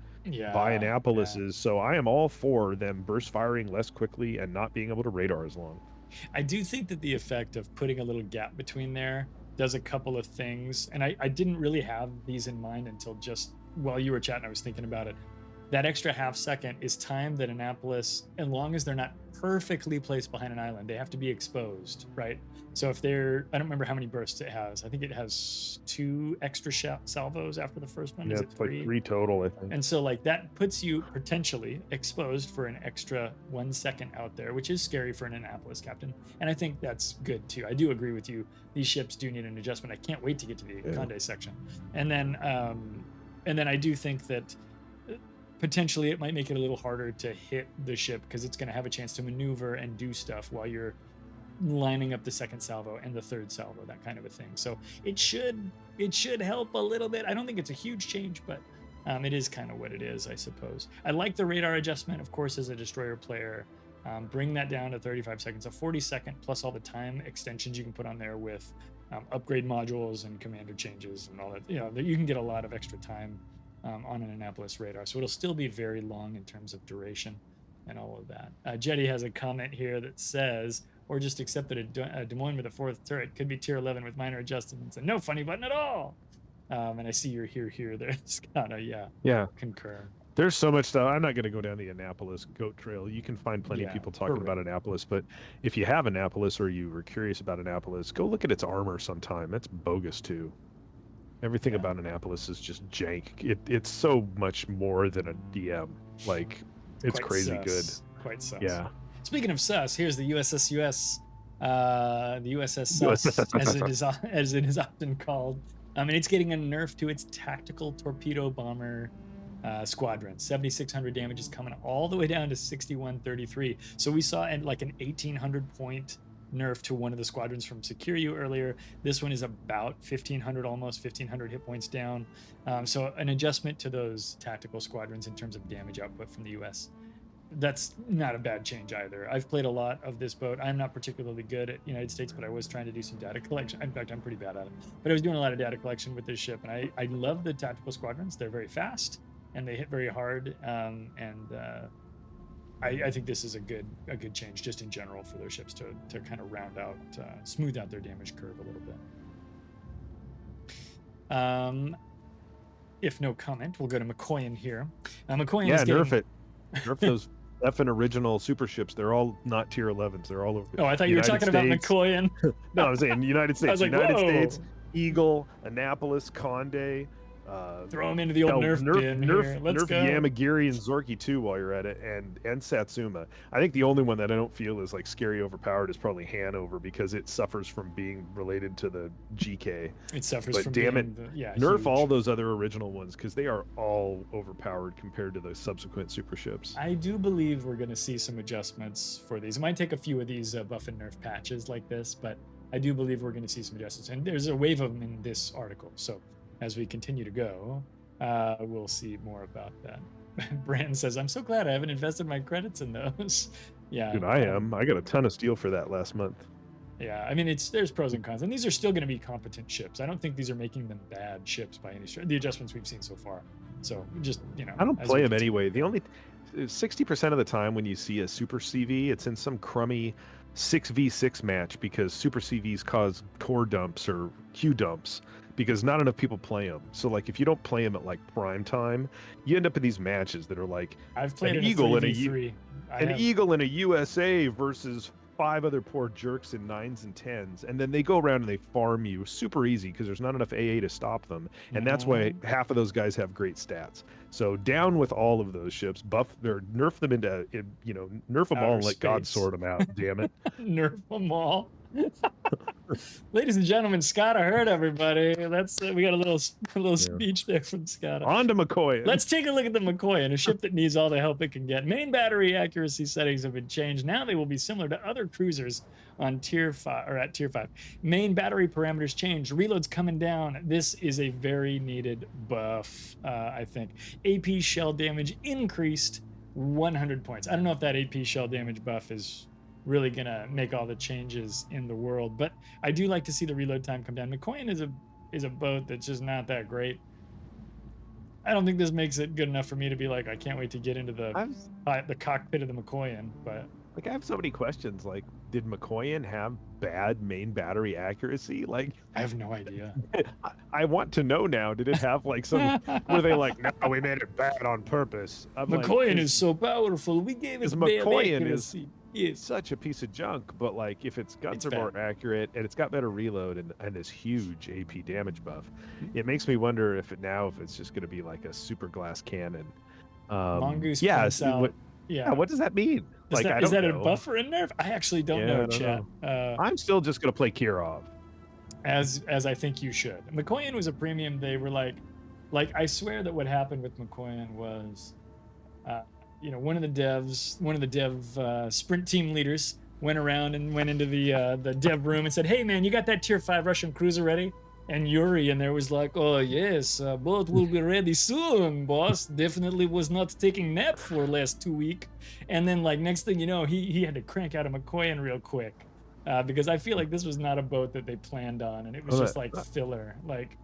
by Annapolis's. So I am all for them burst firing less quickly and not being able to radar as long. I do think that the effect of putting a little gap between there does a couple of things, and I didn't really have these in mind until just while you were chatting. I was thinking about it. That extra half second is time that Annapolis, as long as they're not perfectly placed behind an island, they have to be exposed, right? So if they're, I don't remember how many bursts it has. I think it has 2 extra salvos after the first one. Yeah, is it it's 3? like 3 total, I think. And so like that puts you potentially exposed for an extra 1 second out there, which is scary for an Annapolis captain. And I think that's good too. I do agree with you. These ships do need an adjustment. I can't wait to get to the Conde section. And then I do think that potentially it might make it a little harder to hit the ship because it's going to have a chance to maneuver and do stuff while you're lining up the second salvo and the third salvo, that kind of a thing. So it should help a little bit. I don't think it's a huge change, but it is kind of what it is, I suppose. I like the radar adjustment, of course, as a destroyer player. Bring that down to 35 seconds, a 40-second plus all the time extensions you can put on there with upgrade modules and commander changes and all that. You know, you can get a lot of extra time on an Annapolis radar, so it'll still be very long in terms of duration and all of that. Jetty has a comment here that says, or just accept that a Des Moines with a 4th turret could be tier 11 with minor adjustments and no funny button at all. And I see you're here there, Scott. Yeah, concur. There's so much stuff. I'm not going to go down the Annapolis goat trail. You can find plenty of people talking about Annapolis, but if you have Annapolis or you were curious about Annapolis, go look at its armor sometime. That's bogus too. Everything about Annapolis is just jank. It's so much more than a DM. Like, it's Quite crazy sus. good. Quite sus. Yeah. Speaking of sus, here's the USS sus, as it is often called. And it's getting a nerf to its tactical torpedo bomber squadron. 7,600 damage is coming all the way down to 6,133. So we saw like an 1,800 point nerf to one of the squadrons from Sekiryu earlier. This one is about 1,500, almost 1,500 hit points down. So an adjustment to those tactical squadrons in terms of damage output from the US. That's not a bad change either. I've played a lot of this boat. I'm not particularly good at United States, but I was trying to do some data collection. In fact, I'm pretty bad at it. But I was doing a lot of data collection with this ship, and I love the tactical squadrons. They're very fast, and they hit very hard. I think this is a good change just in general for their ships to kind of round out, smooth out their damage curve a little bit. If no comment, we'll go to Mikoyan here. Mikoyan is getting... nerf it. Nerf those effing original super ships. They're all not tier 11s. They're all over. Oh, I thought you were talking about Mikoyan. No, I was saying United States. Like, United whoa. States, Eagle, Annapolis, Conde. Throw them into the old Nerf bin here. Let's nerf go. Yamagiri and Zorky too while you're at it, and Satsuma. I think the only one that I don't feel is like scary overpowered is probably Hanover because it suffers from being related to the GK. It suffers but from damn being it, nerf all those other original ones because they are all overpowered compared to those subsequent super ships. I do believe we're going to see some adjustments for these. It might take a few of these buff and nerf patches like this, but I do believe we're going to see some adjustments. And there's a wave of them in this article. So as we continue to go, we'll see more about that. Brandon says, I'm so glad I haven't invested my credits in those. Yeah. Dude, I am. I got a ton of steel for that last month. Yeah, I mean, there's pros and cons, and these are still going to be competent ships. I don't think these are making them bad ships by any stretch. The adjustments we've seen so far. So just, I don't play them anyway. The only 60% of the time when you see a super CV, it's in some crummy 6v6 match because super CVs cause core dumps or Q dumps because not enough people play them. So like if you don't play them at like prime time, you end up in these matches that are like I've played an eagle in a USA versus 5 other poor jerks in 9s and 10s, and then they go around and they farm you super easy because there's not enough AA to stop them, and that's why half of those guys have great stats. So down with all of those ships, nerf them into, nerf them all and let God sort them out. Damn it, nerf them all. Ladies and gentlemen, Scott, I heard everybody. We got a little speech there from Scott. On to Mikoyan. Let's take a look at the Mikoyan, a ship that needs all the help it can get. Main battery accuracy settings have been changed. Now they will be similar to other cruisers on tier 5 or at tier 5. Main battery parameters changed. Reloads coming down. This is a very needed buff, I think. AP shell damage increased 100 points. I don't know if that AP shell damage buff is really gonna make all the changes in the world, but I do like to see the reload time come down. Mikoyan is a boat that's just not that great. I don't think this makes it good enough for me to be like, I can't wait to get into the cockpit of the Mikoyan. But like, I have so many questions. Like, did Mikoyan have bad main battery accuracy? Like, I have no idea. I want to know now. Did it have like some? Were they like, no, we made it bad on purpose? Mikoyan is so powerful. We gave it bad accuracy. It's such a piece of junk, but like if its guns are more accurate and it's got better reload and this huge AP damage buff, it makes me wonder if it's just going to be like a super glass cannon. Mongoose what does that mean? Is that a buff or a nerf? I actually don't know, chat. I'm still just going to play Kirov. As I think you should. Mikoyan was a premium. They were like I swear that what happened with Mikoyan was You know, one of the dev sprint team leaders went around and went into the dev room and said, "Hey man, you got that tier 5 Russian cruiser ready?" And Yuri in there was like, "Oh yes, boat will be ready soon, boss. Definitely was not taking nap for last 2 week." And then like next thing you know, he had to crank out a Mikoyan real quick, because I feel like this was not a boat that they planned on, and it was just like filler. Like,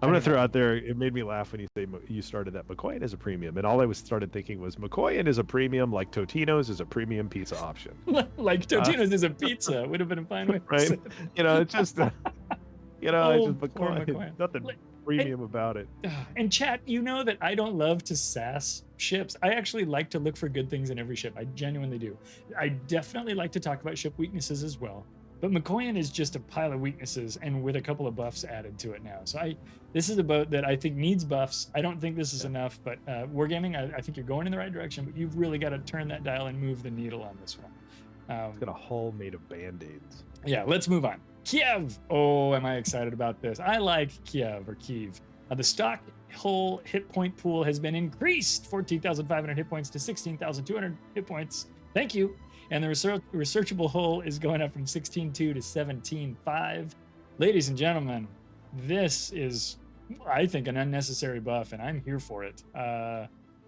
I'm gonna throw out there. It made me laugh when you started that Mikoyan is a premium, and all I started thinking was Mikoyan is a premium, like Totino's is a premium pizza option. Like Totino's is a pizza would have been a fine way, right? You know, it's just, you know, Oh, it's just Mikoyan. Nothing premium about it. And chat, you know that I don't love to sass ships. I actually like to look for good things in every ship. I genuinely do. I definitely like to talk about ship weaknesses as well. But Mikoyan is just a pile of weaknesses, and with a couple of buffs added to it now. So this is a boat that I think needs buffs. I don't think this is enough, but Wargaming, I think you're going in the right direction, but you've really got to turn that dial and move the needle on this one. It's got a hull made of band-aids. Yeah, let's move on. Kiev. Oh, am I excited about this? I like Kiev or Kiev. The stock hull hit point pool has been increased 14,500 hit points to 16,200 hit points. Thank you. And the researchable hull is going up from 16.2 to 17.5. Ladies and gentlemen, this is, I think, an unnecessary buff, and I'm here for it.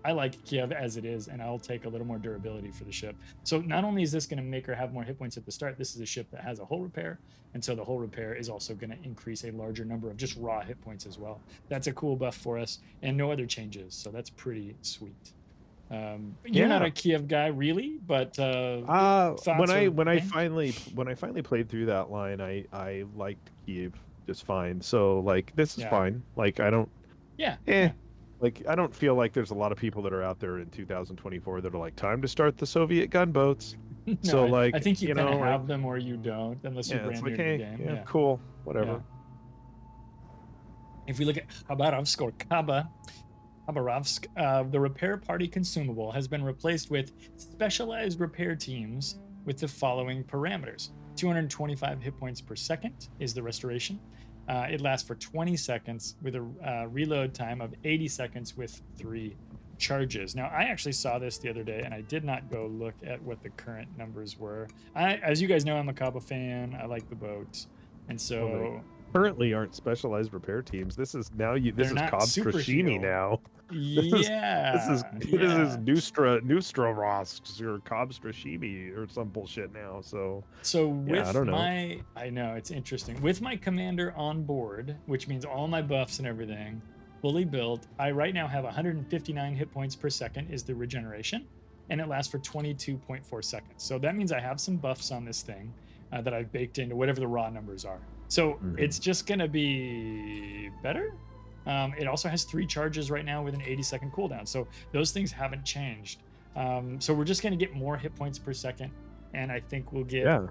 I like Kiev as it is, and I'll take a little more durability for the ship. So not only is this going to make her have more hit points at the start, this is a ship that has a hull repair, and so the hull repair is also going to increase a larger number of just raw hit points as well. That's a cool buff for us, and no other changes, so that's pretty sweet. You're not a Kiev guy, really, but when I finally played through that line, I liked Kiev just fine. So like this is fine. Like I don't. Like I don't feel like there's a lot of people that are out there in 2024 that are like, time to start the Soviet gunboats. No, so like I think you kind of have them or you don't, unless you're brand new to the game. Yeah, cool, whatever. If we look at Khabarovsk or Khabarovsk, the repair party consumable has been replaced with specialized repair teams with the following parameters. 225 hit points per second is the restoration. It lasts for 20 seconds with a reload time of 80 seconds with 3 charges. Now, I actually saw this the other day, and I did not go look at what the current numbers were. As you guys know, I'm a Kaba fan. I like the boat. And so... currently aren't specialized repair teams. This is now this is Khabarovsk now. Yeah. This is Nustrarovsk or Khabarovsk or some bullshit now. So with I don't know. I know it's interesting. With my commander on board, which means all my buffs and everything fully built, I right now have 159 hit points per second is the regeneration, and it lasts for 22.4 seconds. So that means I have some buffs on this thing that I've baked into whatever the raw numbers are. So it's just going to be better. It also has 3 charges right now with an 80-second cooldown. So those things haven't changed. So we're just going to get more hit points per second. And I think we'll get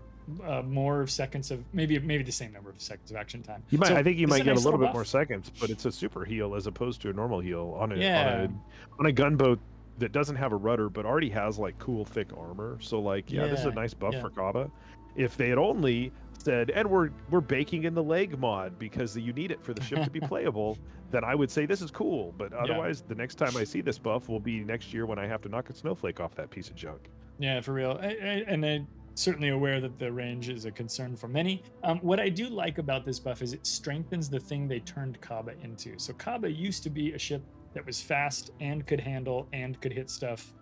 more seconds of, maybe the same number of seconds of action time. I think you might get a little bit more seconds, but it's a super heal as opposed to a normal heal on a gunboat that doesn't have a rudder, but already has like cool thick armor. So like, this is a nice buff for Kaba. If they had only said, and we're baking in the leg mod because you need it for the ship to be playable, then I would say this is cool. But otherwise, the next time I see this buff will be next year when I have to knock a snowflake off that piece of junk. Yeah, for real. And I'm certainly aware that the range is a concern for many. What I do like about this buff is it strengthens the thing they turned Kaba into. So Kaba used to be a ship that was fast and could handle and could hit stuff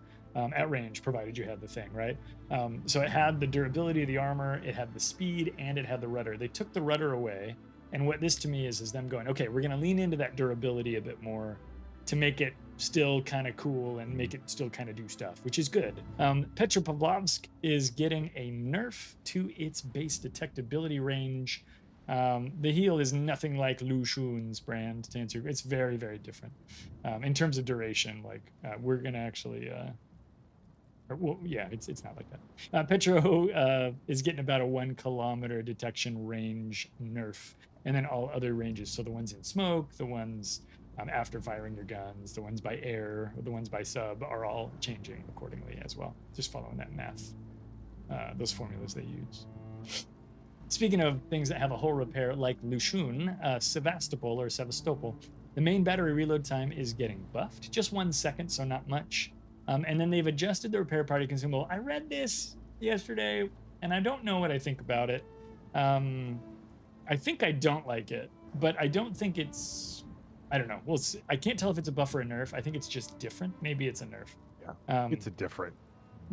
at range, provided you had the thing, right? So it had the durability of the armor, it had the speed, and it had the rudder. They took the rudder away, and what this to me is them going, okay, we're going to lean into that durability a bit more to make it still kind of cool and make it still kind of do stuff, which is good. Petropavlovsk is getting a nerf to its base detectability range. The heal is nothing like Lu Xun's brand to answer. It's very, very different in terms of duration. Like we're going to actually... it's not like that. Petro is getting about a 1 kilometer detection range nerf, and then all other ranges. So the ones in smoke, the ones after firing your guns, the ones by air, the ones by sub are all changing accordingly as well. Just following that math, those formulas they use. Speaking of things that have a hull repair like Lu Xun, Sevastopol, the main battery reload time is getting buffed. Just 1 second, so not much. And then they've adjusted the repair party consumable. I read this yesterday, and I don't know what I think about it. I think I don't like it, but I don't think it's, I don't know. Well, I can't tell if it's a buff or a nerf. I think it's just different. Maybe it's a nerf. Yeah, it's a different.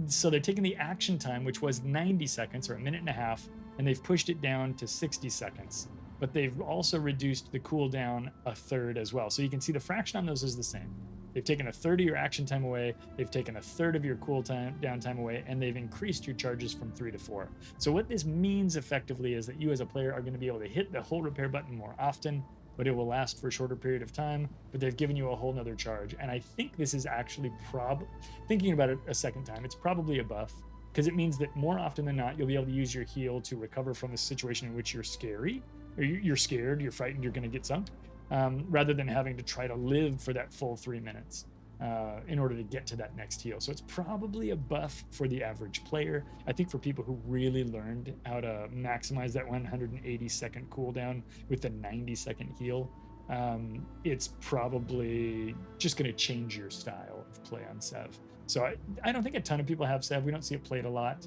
So they're taking the action time, which was 90 seconds or a minute and a half, and they've pushed it down to 60 seconds. But they've also reduced the cooldown a third as well. So you can see the fraction on those is the same. They've taken a third of your action time away, they've taken a third of your down time away, and they've increased your charges from 3 to 4. So what this means effectively is that you as a player are going to be able to hit the hold repair button more often, but it will last for a shorter period of time, but they've given you a whole nother charge. And I think this is actually thinking about it a second time, it's probably a buff, because it means that more often than not, you'll be able to use your heal to recover from a situation in which you're scary, or you're scared, you're frightened, you're going to get sunk, rather than having to try to live for that full 3 minutes in order to get to that next heal. So it's probably a buff for the average player. I think for people who really learned how to maximize that 180-second cooldown with the 90-second heal, it's probably just going to change your style of play on Sev. So I don't think a ton of people have Sev. We don't see it played a lot.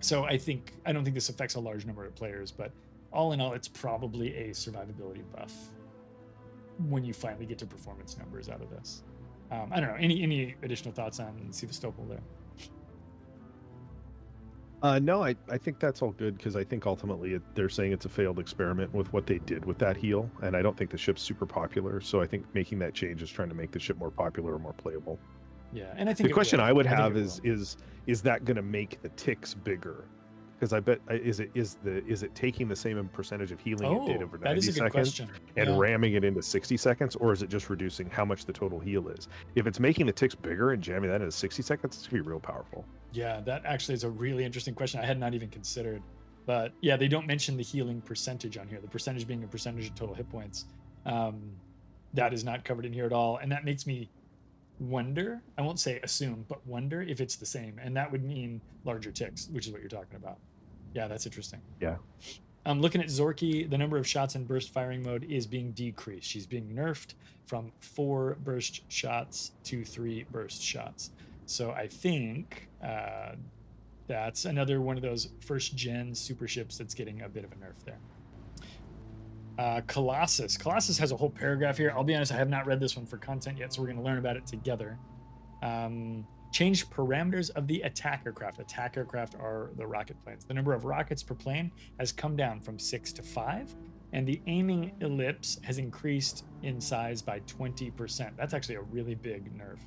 So I don't think this affects a large number of players, but all in all, it's probably a survivability buff when you finally get to performance numbers out of this. I don't know. Any additional thoughts on Sevastopol there? No, I think that's all good, because I think ultimately they're saying it's a failed experiment with what they did with that heal, and I don't think the ship's super popular. So I think making that change is trying to make the ship more popular or more playable. Yeah, and I think the question I would have is that going to make the ticks bigger? Because I bet is it taking the same percentage of healing it did over 90 seconds and ramming it into 60 seconds, or is it just reducing how much the total heal is? If it's making the ticks bigger and jamming that into 60 seconds, it's gonna be real powerful. Yeah, that actually is a really interesting question I had not even considered. But yeah, they don't mention the healing percentage on here. The percentage being a percentage of total hit points. That is not covered in here at all, and that makes me wonder, I won't say assume, but wonder if it's the same, and that would mean larger ticks, which is what you're talking about. Yeah, that's interesting. Yeah. Looking at Zorky, the number of shots in burst firing mode is being decreased. She's being nerfed from 4 burst shots to 3 burst shots. So I think that's another one of those first gen super ships that's getting a bit of a nerf there. Colossus has a whole paragraph here. I'll be honest, I have not read this one for content yet, so we're going to learn about it together. Changed parameters of the attack aircraft. Attack aircraft are the rocket planes. The number of rockets per plane has come down from 6 to 5, and the aiming ellipse has increased in size by 20%. That's actually a really big nerf.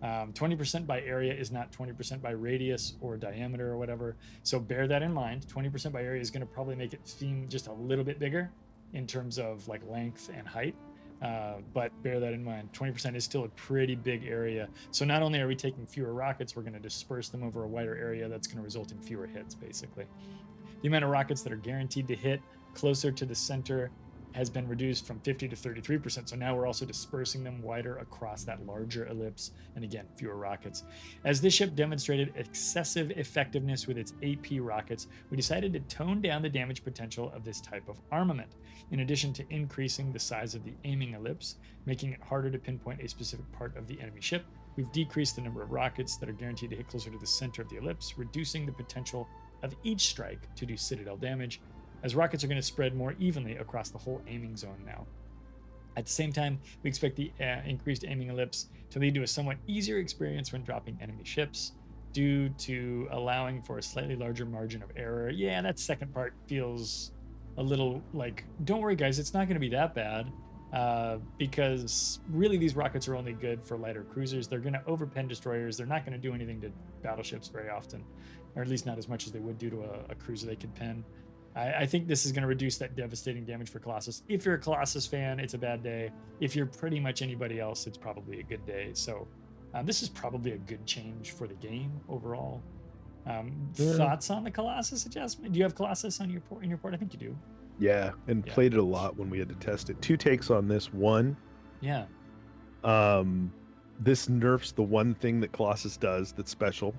20% by area is not 20% by radius or diameter or whatever. So bear that in mind. 20% by area is going to probably make it seem just a little bit bigger in terms of like length and height. But bear that in mind. 20% is still a pretty big area. So not only are we taking fewer rockets, we're going to disperse them over a wider area. That's going to result in fewer hits, basically. The amount of rockets that are guaranteed to hit closer to the center has been reduced from 50 to 33%. So now we're also dispersing them wider across that larger ellipse, and again, fewer rockets. As this ship demonstrated excessive effectiveness with its AP rockets, we decided to tone down the damage potential of this type of armament. In addition to increasing the size of the aiming ellipse, making it harder to pinpoint a specific part of the enemy ship, we've decreased the number of rockets that are guaranteed to hit closer to the center of the ellipse, reducing the potential of each strike to do citadel damage, as rockets are going to spread more evenly across the whole aiming zone now. At the same time, we expect the increased aiming ellipse to lead to a somewhat easier experience when dropping enemy ships, due to allowing for a slightly larger margin of error. Yeah, that second part feels a little like, don't worry guys, it's not going to be that bad, because really these rockets are only good for lighter cruisers. They're going to overpen destroyers. They're not going to do anything to battleships very often, or at least not as much as they would do to a cruiser they could pen. I think this is going to reduce that devastating damage for Colossus. If you're a Colossus fan, it's a bad day. If you're pretty much anybody else, it's probably a good day. So this is probably a good change for the game overall. Thoughts on the Colossus adjustment? Do you have Colossus on your port? In your port, I think you do. Yeah, and played it a lot when we had to test it. 2 takes on this. One, yeah. This nerfs the one thing that Colossus does that's special.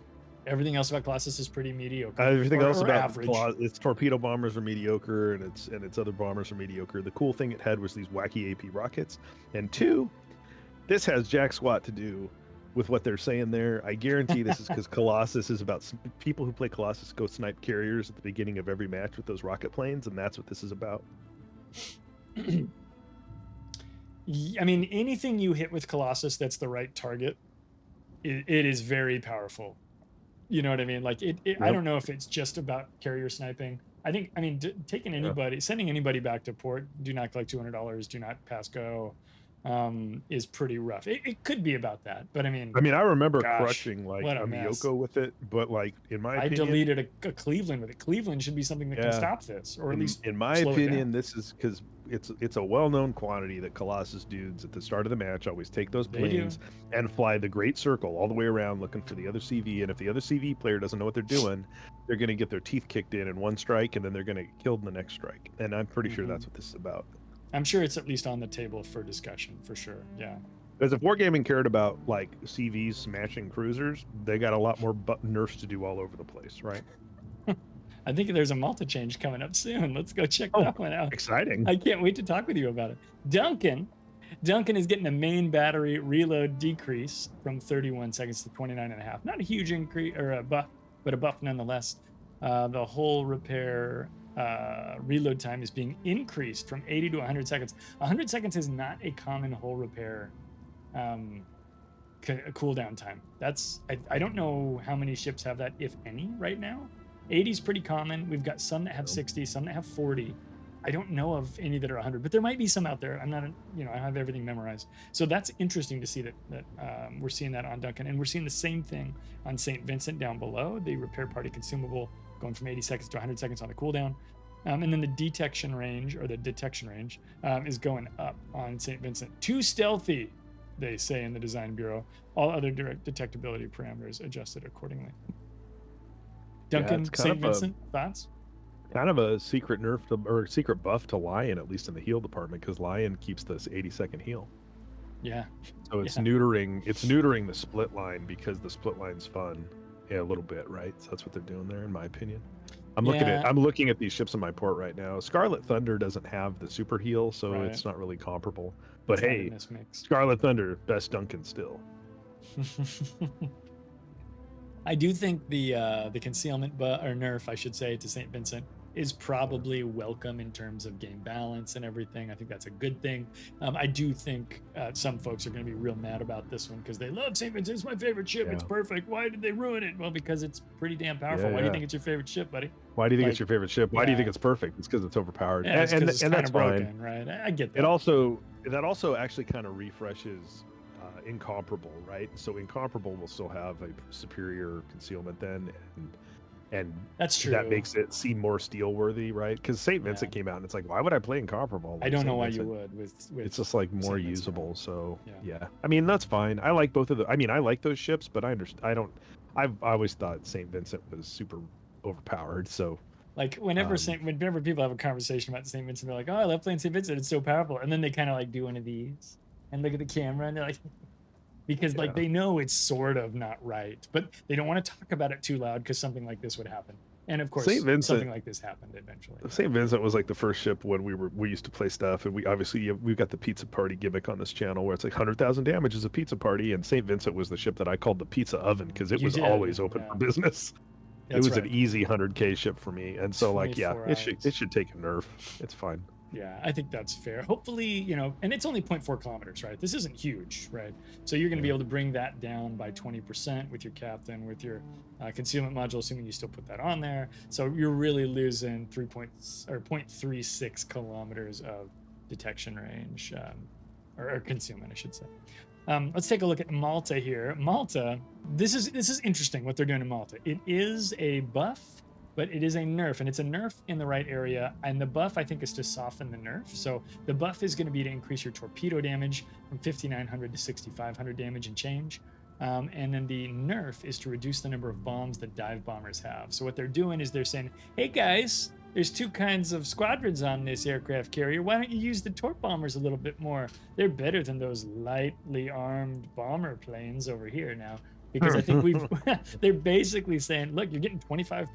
Everything else about Colossus is pretty mediocre. Everything else about average. Its torpedo bombers are mediocre, and its other bombers are mediocre. The cool thing it had was these wacky AP rockets. And 2, this has jack squat to do with what they're saying there. I guarantee this is because Colossus is about people who play Colossus go snipe carriers at the beginning of every match with those rocket planes, and that's what this is about. I mean, anything you hit with Colossus that's the right target, it is very powerful. You know what I mean? Like Yep. I don't know if it's just about carrier sniping. I mean, taking anybody, sending anybody back to port, do not collect $200, do not pass go, is pretty rough. It could be about that, but I mean, I remember gosh, crushing like a Miyoko with it, but like in my opinion, I deleted a Cleveland with it. Cleveland should be something that can stop this, or at least in my opinion, this is because it's a well-known quantity that Colossus dudes at the start of the match always take those planes and fly the great circle all the way around looking for the other CV, and if the other CV player doesn't know what they're doing, they're going to get their teeth kicked in one strike, and then they're going to get killed in the next strike. And I'm pretty sure that's what this is about. I'm sure it's at least on the table for discussion, for sure. Yeah. Because if Wargaming cared about like CVs smashing cruisers, they got a lot more nerfs to do all over the place, right? I think there's a Malta change coming up soon. Let's go check that one out. Exciting. I can't wait to talk with you about it. Duncan is getting a main battery reload decrease from 31 seconds to 29.5. Not a huge increase or a buff, but a buff nonetheless. The whole repair reload time is being increased from 80 to 100 seconds. 100 seconds is not a common hull repair cooldown time. That's I don't know how many ships have that, if any, right now. 80 is pretty common. We've got some that have 60, some that have 40. I don't know of any that are 100, but there might be some out there. I'm not, I don't have everything memorized. So that's interesting to see that we're seeing that on Duncan, and we're seeing the same thing on St. Vincent down below. The repair party consumable going from 80 seconds to 100 seconds on the cooldown. And then the detection range is going up on St. Vincent. Too stealthy, they say in the design bureau. All other direct detectability parameters adjusted accordingly. Duncan, St. Vincent, thoughts? Kind of a secret nerf or secret buff to Lion, at least in the heal department, because Lion keeps this 80-second heal. Yeah. So it's neutering the split line, because the split line's fun a little bit, right? So that's what they're doing there, in my opinion. I'm looking at these ships in my port right now. Scarlet Thunder doesn't have the super heal, so it's not really comparable. But hey, Scarlet Thunder, best Duncan still. I do think the concealment or nerf, I should say, to St. Vincent is probably welcome in terms of game balance and everything. I think that's a good thing. I do think some folks are going to be real mad about this one because they love St. Vincent. It's my favorite ship. It's perfect. Why did they ruin it? Well, because it's pretty damn powerful. Why do you think it's your favorite ship, buddy? Why do you think it's your favorite ship? Why do you think it's perfect? It's because it's overpowered. Yeah, and that's broken, right? I get that. That also actually kind of refreshes Incomparable, right? So Incomparable will still have a superior concealment then, and that's true. That makes it seem more steel worthy, right? Because St. Vincent came out and it's like, why would I play Incomparable? I don't know why you would. With it's just like more usable. So yeah, I mean that's fine. I like both of the. I mean I like those ships, but I understand. I've always thought St. Vincent was super overpowered. So like whenever people have a conversation about St. Vincent, they're like, oh, I love playing St. Vincent. It's so powerful, and then they kind of like do one of these and look at the camera and they're like. Because like they know it's sort of not right, but they don't want to talk about it too loud because something like this would happen. And of course, something like this happened eventually. St. Vincent was like the first ship when we used to play stuff, and we've got the pizza party gimmick on this channel where it's like 100,000 damage is a pizza party, and St. Vincent was the ship that I called the pizza oven because it was always open for business. It was an easy 100K ship for me, and so like it should take a nerf. It's fine. Yeah, I think that's fair. Hopefully, and it's only 0.4 kilometers, right? This isn't huge, right? So you're going to be able to bring that down by 20% with your captain, with your concealment module, assuming you still put that on there. So you're really losing 0.36 kilometers of detection range, or concealment, I should say. Let's take a look at Malta here. Malta, this is interesting what they're doing in Malta. It is a buff, but it is a nerf, and it's a nerf in the right area. And the buff, I think, is to soften the nerf. So the buff is going to be to increase your torpedo damage from 5,900 to 6,500 damage and change. And then the nerf is to reduce the number of bombs that dive bombers have. So what they're doing is they're saying, hey guys, there's two kinds of squadrons on this aircraft carrier. Why don't you use the torp bombers a little bit more? They're better than those lightly armed bomber planes over here now. Because I think they're basically saying, look, you're getting 25%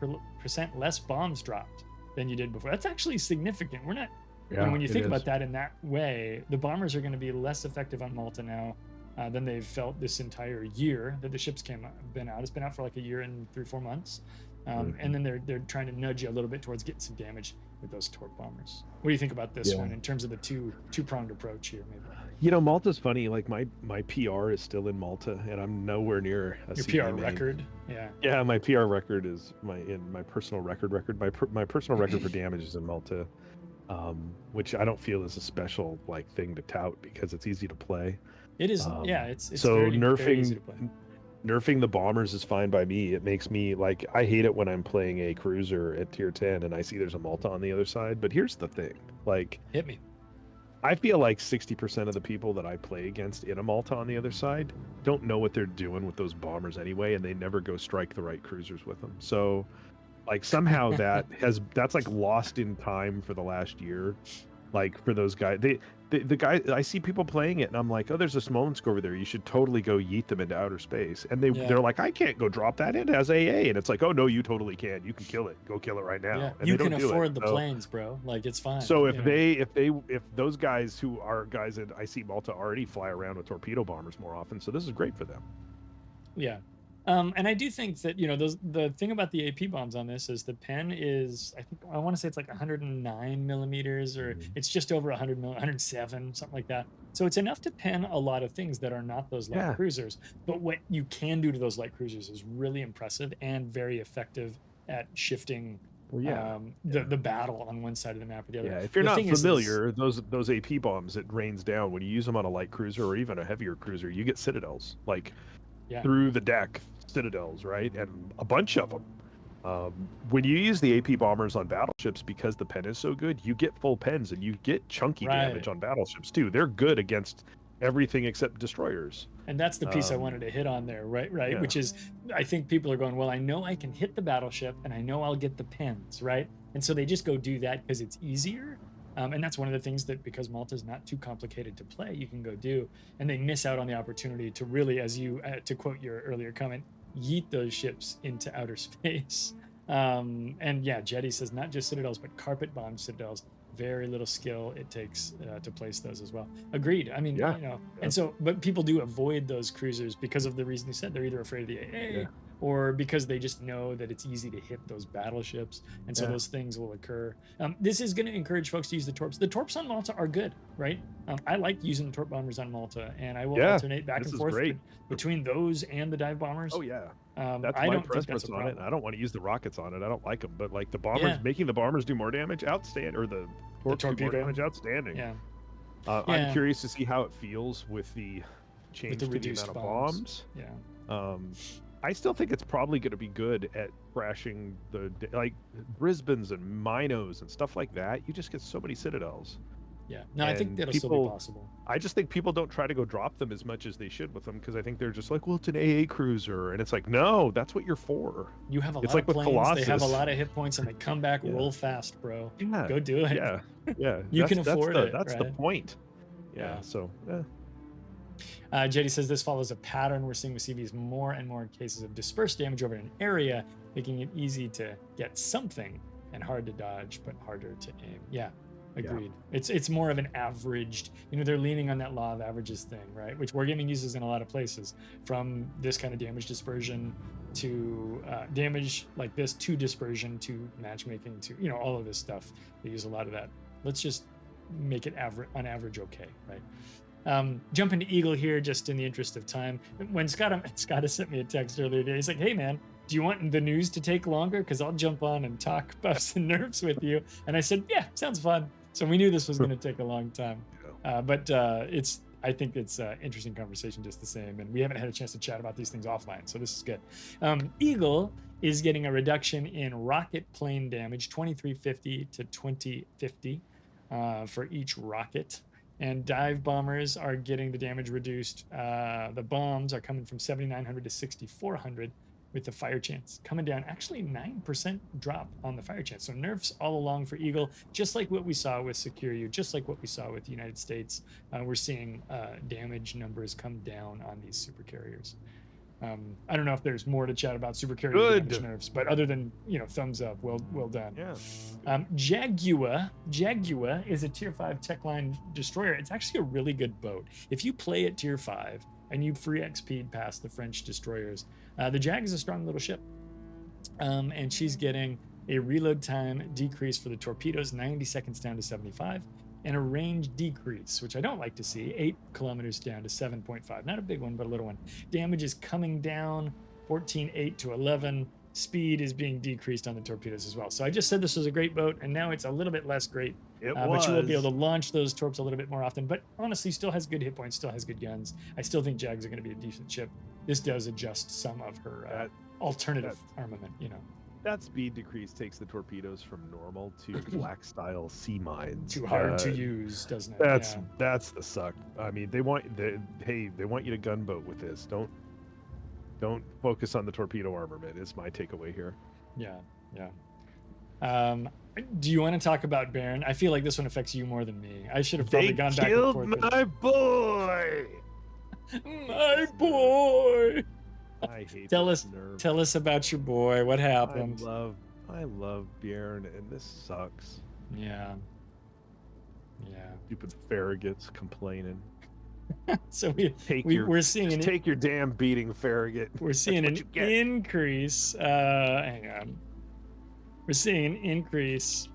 less bombs dropped than you did before. That's actually significant. We're not, when you think about that in that way, the bombers are going to be less effective on Malta now than they've felt this entire year that the ship's been out. It's been out for like a year and 3-4 months. And then they're trying to nudge you a little bit towards getting some damage with those torp bombers. What do you think about this one in terms of the two-pronged approach here, maybe? You know, Malta's funny. Like my PR is still in Malta, and I'm nowhere near a your CV PR main. record. Yeah, my PR record is my personal record. My personal record for damage is in Malta, which I don't feel is a special like thing to tout because it's easy to play. It is. It's so very, nerfing very easy to play. Nerfing the bombers is fine by me. It makes me like, I hate it when I'm playing a cruiser at tier 10 and I see there's a Malta on the other side. But here's the thing, like, hit me. I feel like 60% of the people that I play against in a Malta on the other side don't know what they're doing with those bombers anyway, and they never go strike the right cruisers with them. So like somehow that's like lost in time for the last year. Like for those guys, the guy, I see people playing it and I'm like, oh, there's a Smolensk over there. You should totally go yeet them into outer space. And they're like, I can't go drop that in as AA. And it's like, oh no, you totally can. You can kill it. Go kill it right now. Yeah. And you can afford the planes, bro. Like it's fine. So if those guys who are guys that I see Malta already fly around with torpedo bombers more often, so this is great for them. Yeah. And I do think that, you know, the thing about the AP bombs on this is the pen is, I want to say it's like 109 millimeters, or it's just over 107, something like that. So it's enough to pen a lot of things that are not those light cruisers. But what you can do to those light cruisers is really impressive and very effective at shifting the battle on one side of the map or the other. Yeah, if you're not familiar, those AP bombs, it rains down when you use them on a light cruiser or even a heavier cruiser. You get citadels like through the deck. Citadels, right? And a bunch of them. When you use the AP bombers on battleships, because the pen is so good, you get full pens and you get chunky damage on battleships too. They're good against everything except destroyers. And that's the piece I wanted to hit on there, right? Yeah. Which is, I think people are going, well, I know I can hit the battleship and I know I'll get the pens, right? And so they just go do that because it's easier. And that's one of the things that, because Malta's not too complicated to play, you can go do. And they miss out on the opportunity to really, as you, to quote your earlier comment, yeet those ships into outer space. And yeah, Jetty says not just citadels, but carpet bomb citadels. Very little skill it takes to place those as well. Agreed. I mean, you know, and so, but people do avoid those cruisers because of the reason you said. They're either afraid of the AA or because they just know that it's easy to hit those battleships. And so those things will occur. This is going to encourage folks to use the torps. The torps on Malta are good, right? I like using the torp bombers on Malta, and I will alternate back and forth between those and the dive bombers. Oh yeah. That's my preference on it. I don't want to use the rockets on it. I don't like them, but like the bombers, making the bombers do more damage, outstanding, or the torpedo do more damage, outstanding. Yeah. I'm curious to see how it feels with the change to the amount of bombs. Yeah. I still think it's probably going to be good at crashing the Brisbanes and Minos and stuff like that. You just get so many citadels. Yeah, no, I think that'll still be possible. I just think people don't try to go drop them as much as they should with them, because I think they're just like, well, it's an AA cruiser, and it's like, no, that's what you're for. You have a lot of planes, Colossus. They have a lot of hit points, and they come back real fast, bro. Yeah. Go do it. Yeah. You can afford it. That's the point. Yeah. So. Jetty says this follows a pattern we're seeing with CVs, more and more cases of dispersed damage over an area, making it easy to get something and hard to dodge, but harder to aim. Yeah. Agreed. Yeah. It's more of an averaged, you know, they're leaning on that law of averages thing, right? Which wargaming uses in a lot of places, from this kind of damage dispersion to damage like this, to dispersion, to matchmaking, to, you know, all of this stuff. They use a lot of that. Let's just make it on average okay, right? Jump into Eagle here just in the interest of time. When Scott has sent me a text earlier today, he's like, hey man, do you want the news to take longer? Because I'll jump on and talk Buffs and Nerfs with you. And I said, yeah, sounds fun. So we knew this was going to take a long time, but I think it's an interesting conversation just the same. And we haven't had a chance to chat about these things offline, so this is good. Eagle is getting a reduction in rocket plane damage, 2350 to 2050 for each rocket. And dive bombers are getting the damage reduced. The bombs are coming from 7,900 to 6,400. With the fire chance coming down, actually 9% drop on the fire chance. So nerfs all along for Eagle, just like what we saw with Sekiryu, just like what we saw with the United States. We're seeing damage numbers come down on these super carriers. I don't know if there's more to chat about super carrier damage nerfs, but other than, you know, thumbs up, well done. Yeah. Jaguar is a tier 5 tech line destroyer. It's actually a really good boat. If you play at tier 5 and you free XP'd past the French destroyers. The Jag is a strong little ship, and she's getting a reload time decrease for the torpedoes, 90 seconds down to 75, and a range decrease, which I don't like to see, 8 kilometers down to 7.5. Not a big one, but a little one. Damage is coming down, 14.8 to 11. Speed is being decreased on the torpedoes as well. So I just said this was a great boat, and now it's a little bit less great. But you will be able to launch those torps a little bit more often. But honestly, still has good hit points, still has good guns. I still think Jags are going to be a decent ship. This does adjust some of her alternative armament, you know. That speed decrease takes the torpedoes from normal to black style sea mines. Too hard to use, doesn't it? That's the suck. I mean, they want you to gunboat with this. Don't focus on the torpedo armament is my takeaway here. Yeah. Do you want to talk about Baron? I feel like this one affects you more than me. I should have probably gone back and forth. They killed my boy. My boy. I hate tell us about your boy. What happened? I love Bjorn, and this sucks. Yeah. Stupid Farragut's complaining. So we're seeing take your damn beating, Farragut. We're seeing an increase. Hang on. We're seeing an increase.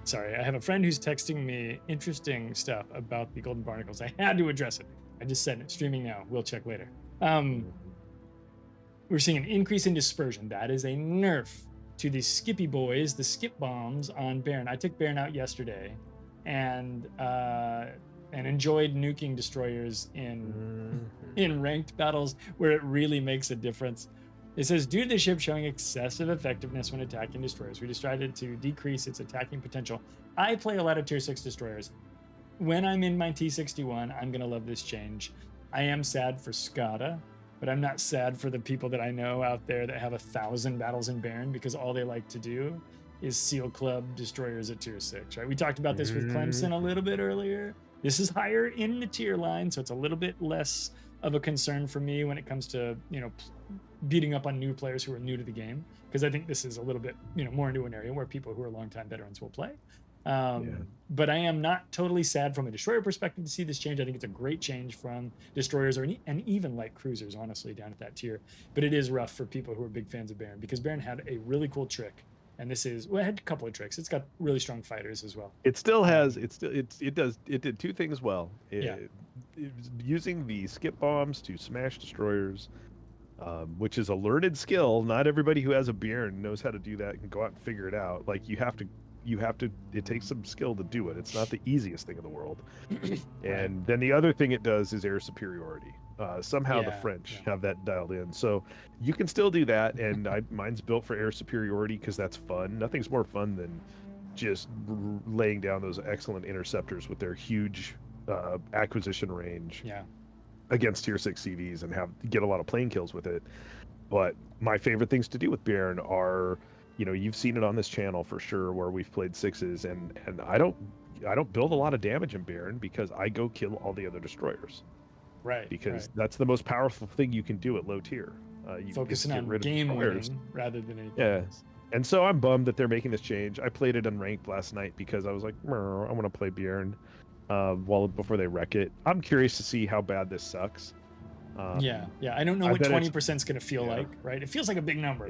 Sorry, I have a friend who's texting me interesting stuff about the Golden Barnacles. I had to address it. I just said it. Streaming now. We'll check later. We're seeing an increase in dispersion. That is a nerf to the Skippy boys, the skip bombs on Baron. I took Baron out yesterday, and enjoyed nuking destroyers in ranked battles where it really makes a difference. It says, due to the ship showing excessive effectiveness when attacking destroyers, we decided to decrease its attacking potential. I play a lot of tier 6 destroyers. When I'm in my T61, I'm gonna love this change. I am sad for Skada, but I'm not sad for the people that I know out there that have 1,000 battles in Baron, because all they like to do is Seal Club destroyers at tier 6, right? We talked about this with Clemson a little bit earlier. This is higher in the tier line, so it's a little bit less of a concern for me when it comes to, you know, beating up on new players who are new to the game, because I think this is a little bit, you know, more into an area where people who are longtime veterans will play. But I am not totally sad from a destroyer perspective to see this change. I think it's a great change from destroyers and even light cruisers, honestly, down at that tier. But it is rough for people who are big fans of Baron, because Baron had a really cool trick. And this is, well, it had a couple of tricks. It's got really strong fighters as well. It still has, it did two things well. Using the skip bombs to smash destroyers, which is a learned skill. Not everybody who has a Bjorn knows how to do that and can go out and figure it out. Like you have to, it takes some skill to do it. It's not the easiest thing in the world. And then the other thing it does is air superiority. Somehow the French have that dialed in. So you can still do that. And mine's built for air superiority because that's fun. Nothing's more fun than just laying down those excellent interceptors with their huge acquisition range against tier 6 CVs and get a lot of plane kills with it. But my favorite things to do with Baron are, you know, you've seen it on this channel for sure where we've played 6s, and I don't build a lot of damage in Baron because I go kill all the other destroyers. Right. Because that's the most powerful thing you can do at low tier. You focusing on game winning rather than anything else. And so I'm bummed that they're making this change. I played it unranked last night because I was like, I want to play Bjorn before they wreck it. I'm curious to see how bad this sucks. I don't know what 20% is going to feel like, right? It feels like a big number.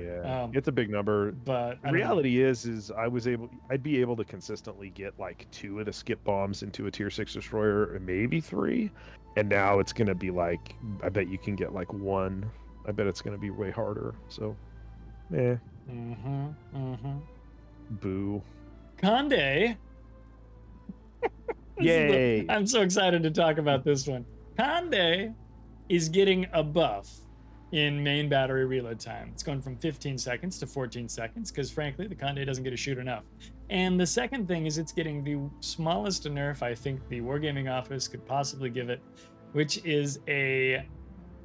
It's a big number, but the reality is I'd be able to consistently get like 2 of the skip bombs into a tier 6 destroyer, or maybe 3, and now it's going to be like, I bet you can get like 1. I bet it's going to be way harder. So boo. Conde. Yay. I'm so excited to talk about this one. Conde is getting a buff in main battery reload time. It's going from 15 seconds to 14 seconds because, frankly, the Conde doesn't get to shoot enough. And the second thing is it's getting the smallest nerf I think the Wargaming office could possibly give it, which is a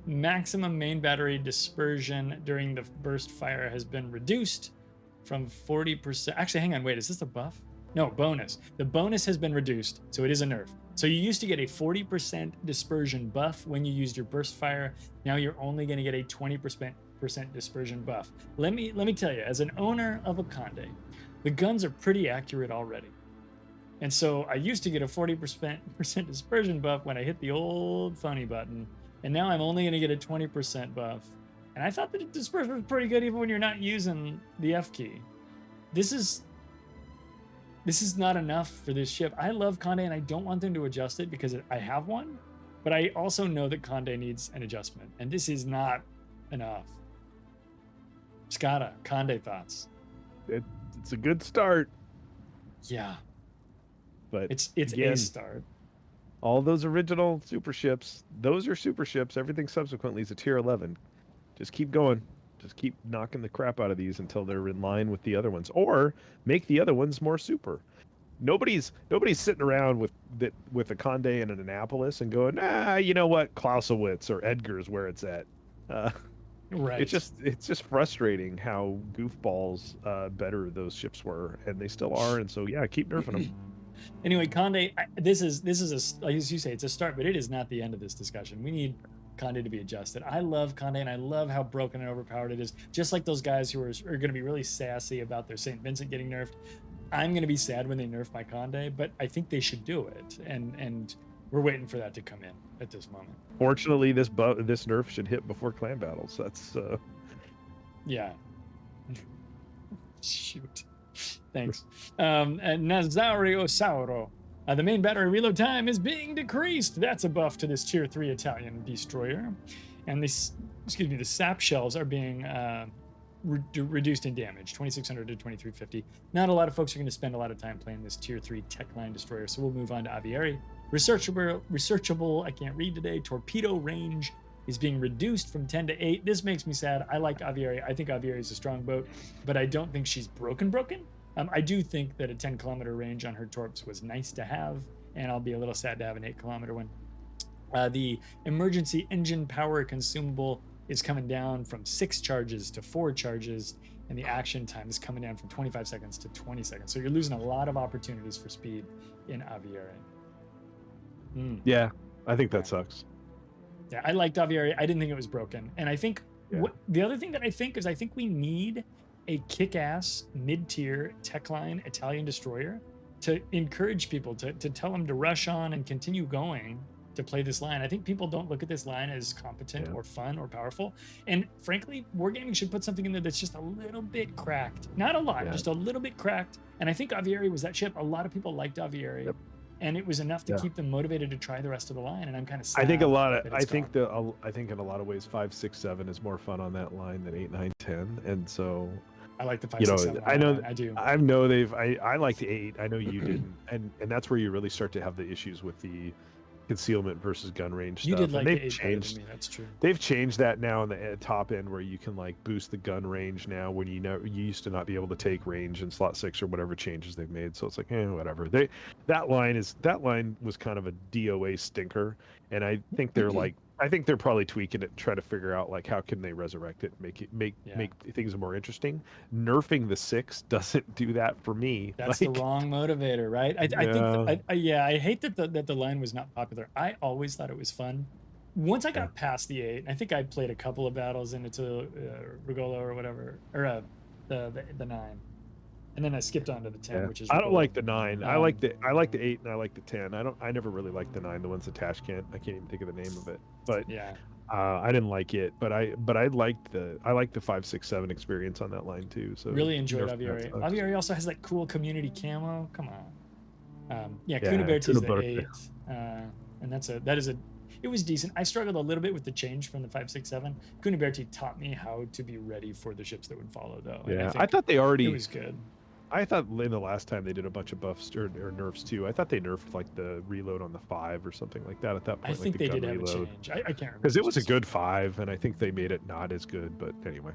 maximum main battery dispersion during the burst fire has been reduced from 40%. Actually, hang on, wait, is this a buff? No, bonus. The bonus has been reduced, so it is a nerf. So you used to get a 40% dispersion buff when you used your burst fire. Now you're only going to get a 20% dispersion buff. Let me tell you, as an owner of a Conde, the guns are pretty accurate already. And so I used to get a 40% dispersion buff when I hit the old funny button, and now I'm only going to get a 20% buff. And I thought that the dispersion was pretty good even when you're not using the F key. This is not enough for this ship. I love Conde, and I don't want them to adjust it because I have one, but I also know that Conde needs an adjustment, and this is not enough. Skada, Conde thoughts? It's a good start. Yeah. But it's again, a start. All those original super ships, those are super ships. Everything subsequently is a tier 11. Just keep going. Just keep knocking the crap out of these until they're in line with the other ones, or make the other ones more super. Nobody's sitting around with a Conde and an Annapolis and going, you know what, Clausewitz or Edgar's where it's at. Right. It's just frustrating how goofballs better those ships were, and they still are. And so yeah, keep nerfing them. Anyway, Conde, this is as you say, it's a start, but it is not the end of this discussion. We need Conde to be adjusted. I love Conde, and I love how broken and overpowered it is. Just like those guys who are going to be really sassy about their St. Vincent getting nerfed. I'm going to be sad when they nerf my Conde, but I think they should do it, and we're waiting for that to come in at this moment. Fortunately, this nerf should hit before clan battles. That's yeah. Shoot. Thanks. And Nazario Sauro. The main battery reload time is being decreased. That's a buff to this tier 3 Italian destroyer. And the sap shells are being reduced in damage, 2600 to 2350. Not a lot of folks are going to spend a lot of time playing this tier 3 tech line destroyer, so we'll move on to Aviary. Researchable, I can't read today, torpedo range is being reduced from 10 to 8. This makes me sad. I like Aviary. I think Aviary is a strong boat, but I don't think she's broken. I do think that a 10-kilometer range on her torps was nice to have, and I'll be a little sad to have an 8-kilometer one. The emergency engine power consumable is coming down from 6 charges to 4 charges, and the action time is coming down from 25 seconds to 20 seconds. So you're losing a lot of opportunities for speed in Aviary. Yeah, I think that sucks. Yeah, I liked Aviary. I didn't think it was broken. And I think the other thing that I think is I think we need a kick-ass mid-tier tech line Italian destroyer to encourage people to tell them to rush on and continue going to play this line. I think people don't look at this line as competent or fun or powerful. And frankly, Wargaming should put something in there that's just a little bit cracked. Not a lot, just a little bit cracked. And I think Aviary was that ship. A lot of people liked Aviary. Yep. And it was enough to keep them motivated to try the rest of the line. And I'm kind of sad. I think I think in a lot of ways 5, 6, 7 is more fun on that line than 8, 9, 10. And so I like the 5, 6, 7. I know I do. I know I like the 8. I know you didn't. And that's where you really start to have the issues with the concealment versus gun range stuff. You did like and they've the 8 changed. better than me, that's true. They've changed that now in the top end where you can like boost the gun range now when you used to not be able to take range in slot 6 or whatever changes they've made. So it's like, whatever. That line was kind of a DOA stinker, and I think they're I think they're probably tweaking it and trying to figure out like how can they resurrect it, make things more interesting. Nerfing the 6 doesn't do that for me. That's the wrong motivator, right? I hate that the line was not popular. I always thought it was fun. Once I got past the 8, I think I played a couple of battles into Rigolo or whatever, or the 9. And then I skipped on to the 10, which is I don't like the 9. I like the 8 and I like the 10. I never really liked the 9, the one's attached can't. I can't even think of the name of it. But I didn't like it. But I liked the 5, 6, 7 experience on that line too. So really enjoyed Aviary. Aviary also has that cool community camo. Come on. Kuniberti is the 8. And it was decent. I struggled a little bit with the change from the 5, 6, 7. Kuniberti taught me how to be ready for the ships that would follow though. Yeah, I thought they already. It was good. I thought in the last time they did a bunch of buffs or nerfs too. I thought they nerfed like the reload on the 5 or something like that at that point. I think they did have a change. I can't remember. Because it was a good 5, and I think they made it not as good. But anyway.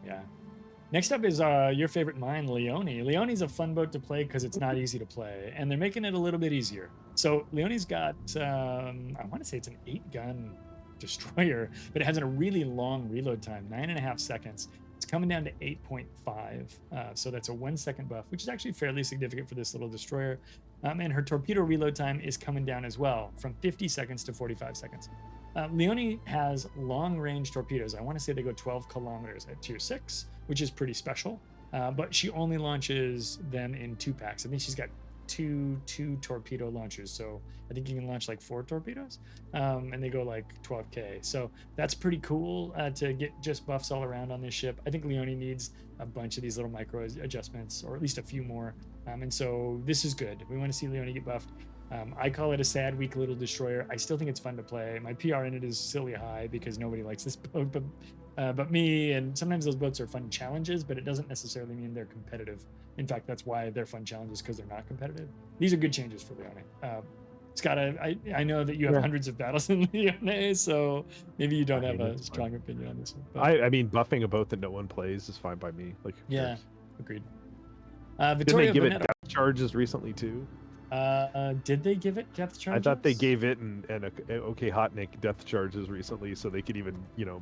Yeah. Next up is your favorite mine, Leone. Leone's a fun boat to play because it's not easy to play, and they're making it a little bit easier. So Leone's got, I want to say it's an 8-gun destroyer, but it has a really long reload time, 9.5 seconds. It's coming down to 8.5, so that's a 1-second buff, which is actually fairly significant for this little destroyer. And her torpedo reload time is coming down as well, from 50 seconds to 45 seconds. Leone has long-range torpedoes. I want to say they go 12 kilometers at tier 6, which is pretty special, but she only launches them in 2 packs. I think she's got 222 torpedo launchers. So I think you can launch like 4 torpedoes, and they go like 12K. So that's pretty cool to get just buffs all around on this ship. I think Leone needs a bunch of these little micro adjustments, or at least a few more. And so this is good. We want to see Leone get buffed. I call it a sad, weak little destroyer. I still think it's fun to play. My PR in it is silly high because nobody likes this boat, but me. And sometimes those boats are fun challenges, but it doesn't necessarily mean they're competitive. In fact, that's why they're fun challenges, because they're not competitive. These are good changes for Leone. Scott, I know that you have hundreds of battles in Leone, so maybe you don't have a strong opinion on this one. But I mean, buffing a boat that no one plays is fine by me. Like, yeah, agreed. Didn't they give it depth charges recently too? Did they give it depth charges? I thought they gave it and OK Hotnik depth charges recently, so they could even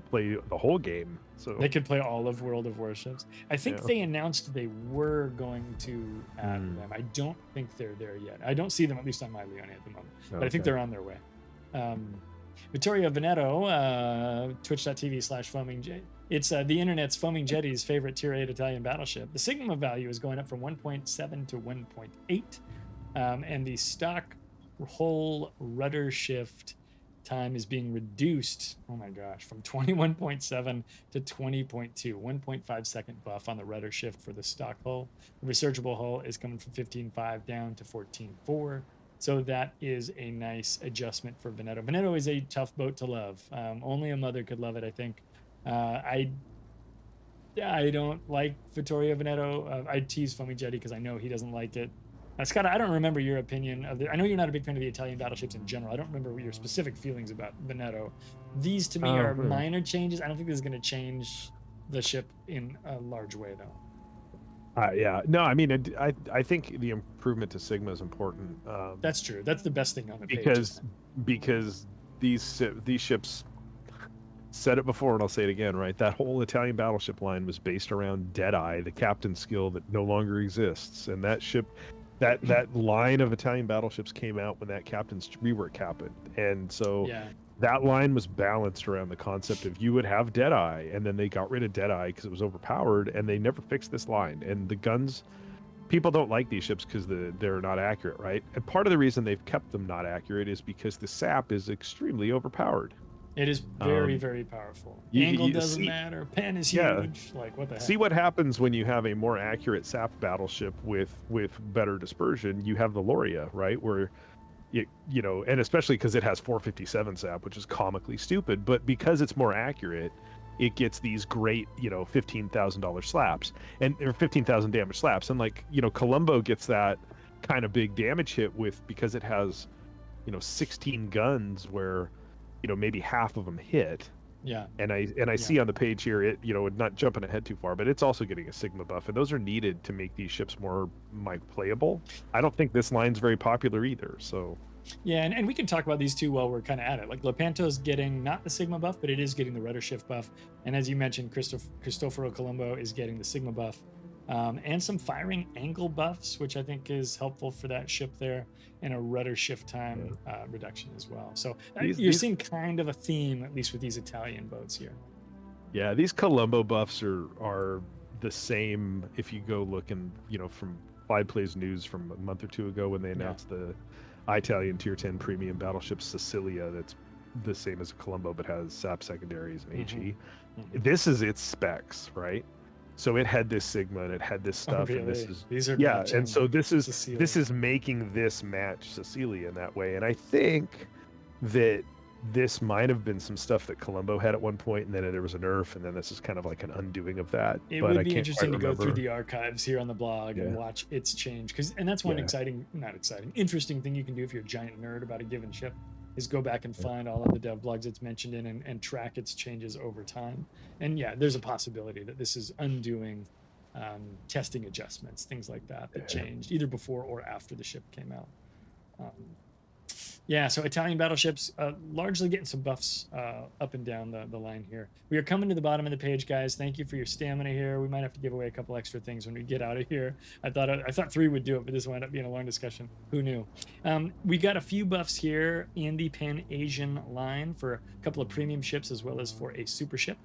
play the whole game. So they could play all of World of Warships. I think they announced they were going to add them. I don't think they're there yet. I don't see them, at least on my Leone at the moment, but I think they're on their way. Vittorio Veneto, twitch.tv/foaming. It's the internet's Foaming Jetty's favorite Tier 8 Italian battleship. The Sigma value is going up from 1.7 to 1.8. And the stock hull rudder shift time is being reduced, oh my gosh, from 21.7 to 20.2, 1.5 second buff on the rudder shift for the stock hull. The researchable hull is coming from 15.5 down to 14.4. So that is a nice adjustment for Veneto. Veneto is a tough boat to love. Only a mother could love it, I think. I don't like Vittorio Veneto. I tease Foaming Jetty because I know he doesn't like it. Scott, I don't remember your opinion of I know you're not a big fan of the Italian battleships in general. I don't remember your specific feelings about Veneto. These to me are minor changes. I don't think this is going to change the ship in a large way, though. Yeah, no, I mean, I think the improvement to Sigma is important. That's true. That's the best thing on the page. Because these ships, said it before and I'll say it again, right? That whole Italian battleship line was based around Deadeye, the captain skill that no longer exists, and that ship. That line of Italian battleships came out when that captain's rework happened, and so that line was balanced around the concept of you would have Deadeye, and then they got rid of Deadeye because it was overpowered, and they never fixed this line. And the guns, people don't like these ships because they're not accurate, right? And part of the reason they've kept them not accurate is because the sap is extremely overpowered. It is very, very powerful. Angle doesn't matter. Pen is huge. Like, what the heck? See what happens when you have a more accurate SAP battleship with better dispersion. You have the Loria, right? Where, and especially because it has 457 SAP, which is comically stupid. But because it's more accurate, it gets these great, $15,000 slaps or 15,000 damage slaps. And Colombo gets that kind of big damage hit because it has, 16 guns where, maybe half of them hit. Yeah. And I see on the page here, it, not jumping ahead too far, but it's also getting a Sigma buff, and those are needed to make these ships more playable. I don't think this line's very popular either. So. Yeah, and we can talk about these two while we're kind of at it. Like Lepanto's getting not the Sigma buff, but it is getting the rudder shift buff. And as you mentioned, Cristoforo Colombo is getting the Sigma buff. And some firing angle buffs, which I think is helpful for that ship there, and a rudder shift time reduction as well. So you're seeing kind of a theme, at least with these Italian boats here. Yeah, these Colombo buffs are the same. If you go look and from Clyde Plays News from a month or two ago when they announced the Italian Tier 10 premium battleship Sicilia, that's the same as a Colombo but has SAP secondaries and HE. This is its specs, right? So it had this Sigma and it had this stuff, and these are and so this is making this match Cecilia in that way. And I think that this might have been some stuff that Colombo had at one point, and then there was a nerf, and then this is kind of like an undoing of that. It would be interesting to go through the archives here on the blog and watch its change, and that's one interesting thing you can do if you're a giant nerd about a given ship, is go back and find all of the dev blogs it's mentioned in and track its changes over time. And there's a possibility that this is undoing testing adjustments, things like that changed either before or after the ship came out. So Italian battleships largely getting some buffs up and down the line here. We are coming to the bottom of the page, guys. Thank you for your stamina here. We might have to give away a couple extra things when we get out of here. I thought 3 would do it, but this wound up being a long discussion. Who knew? We got a few buffs here in the Pan-Asian line for a couple of premium ships as well as for a super ship.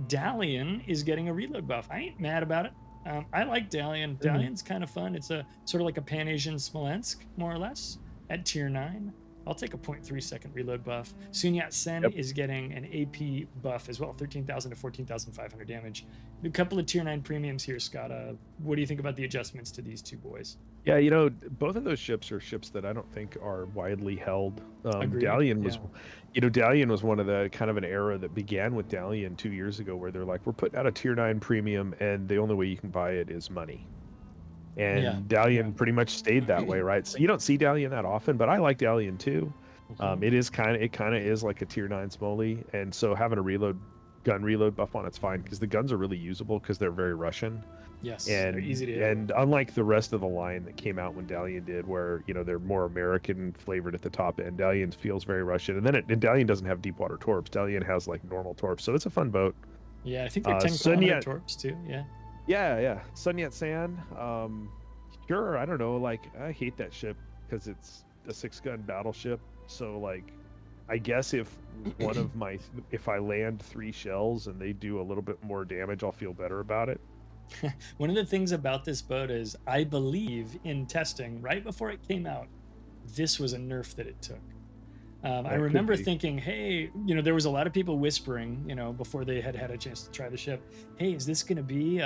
Dalian is getting a reload buff. I ain't mad about it. I like Dalian. Dalian's kind of fun. It's a sort of like a Pan-Asian Smolensk, more or less, at tier 9. I'll take a 0.3 second reload buff. Sun Yat-Sen is getting an AP buff as well, 13,000 to 14,500 damage. A couple of tier 9 premiums here, Scott. What do you think about the adjustments to these two boys? Yeah, you know, both of those ships are ships that I don't think are widely held. Dalian was, you know, Dalian was one of the kind of an era that began with Dalian 2 years ago, where they're like, we're putting out a tier 9 premium, and the only way you can buy it is money. And Dalian pretty much stayed that way, right? So you don't see Dalian that often, but I like Dalian too. It kind of is like a tier 9 Smoley, and so having a gun reload buff on it's fine, because the guns are really usable because they're very Russian. Yes, and they're easy to hit. And unlike the rest of the line that came out when Dalian did, where, you know, they're more American flavored at the top end, Dalian feels very Russian. And then and Dalian doesn't have deep water torps. Dalian has like normal torps, so it's a fun boat. Yeah, I think they're 10 torps too. Yeah. Sun Yat-Sen, sure, I don't know, like, I hate that ship because it's a 6-gun battleship. So like, I guess if if I land 3 shells and they do a little bit more damage, I'll feel better about it. One of the things about this boat is, I believe in testing right before it came out, this was a nerf that it took. I remember thinking, hey, you know, there was a lot of people whispering, you know, before they had a chance to try the ship, hey, is this going to be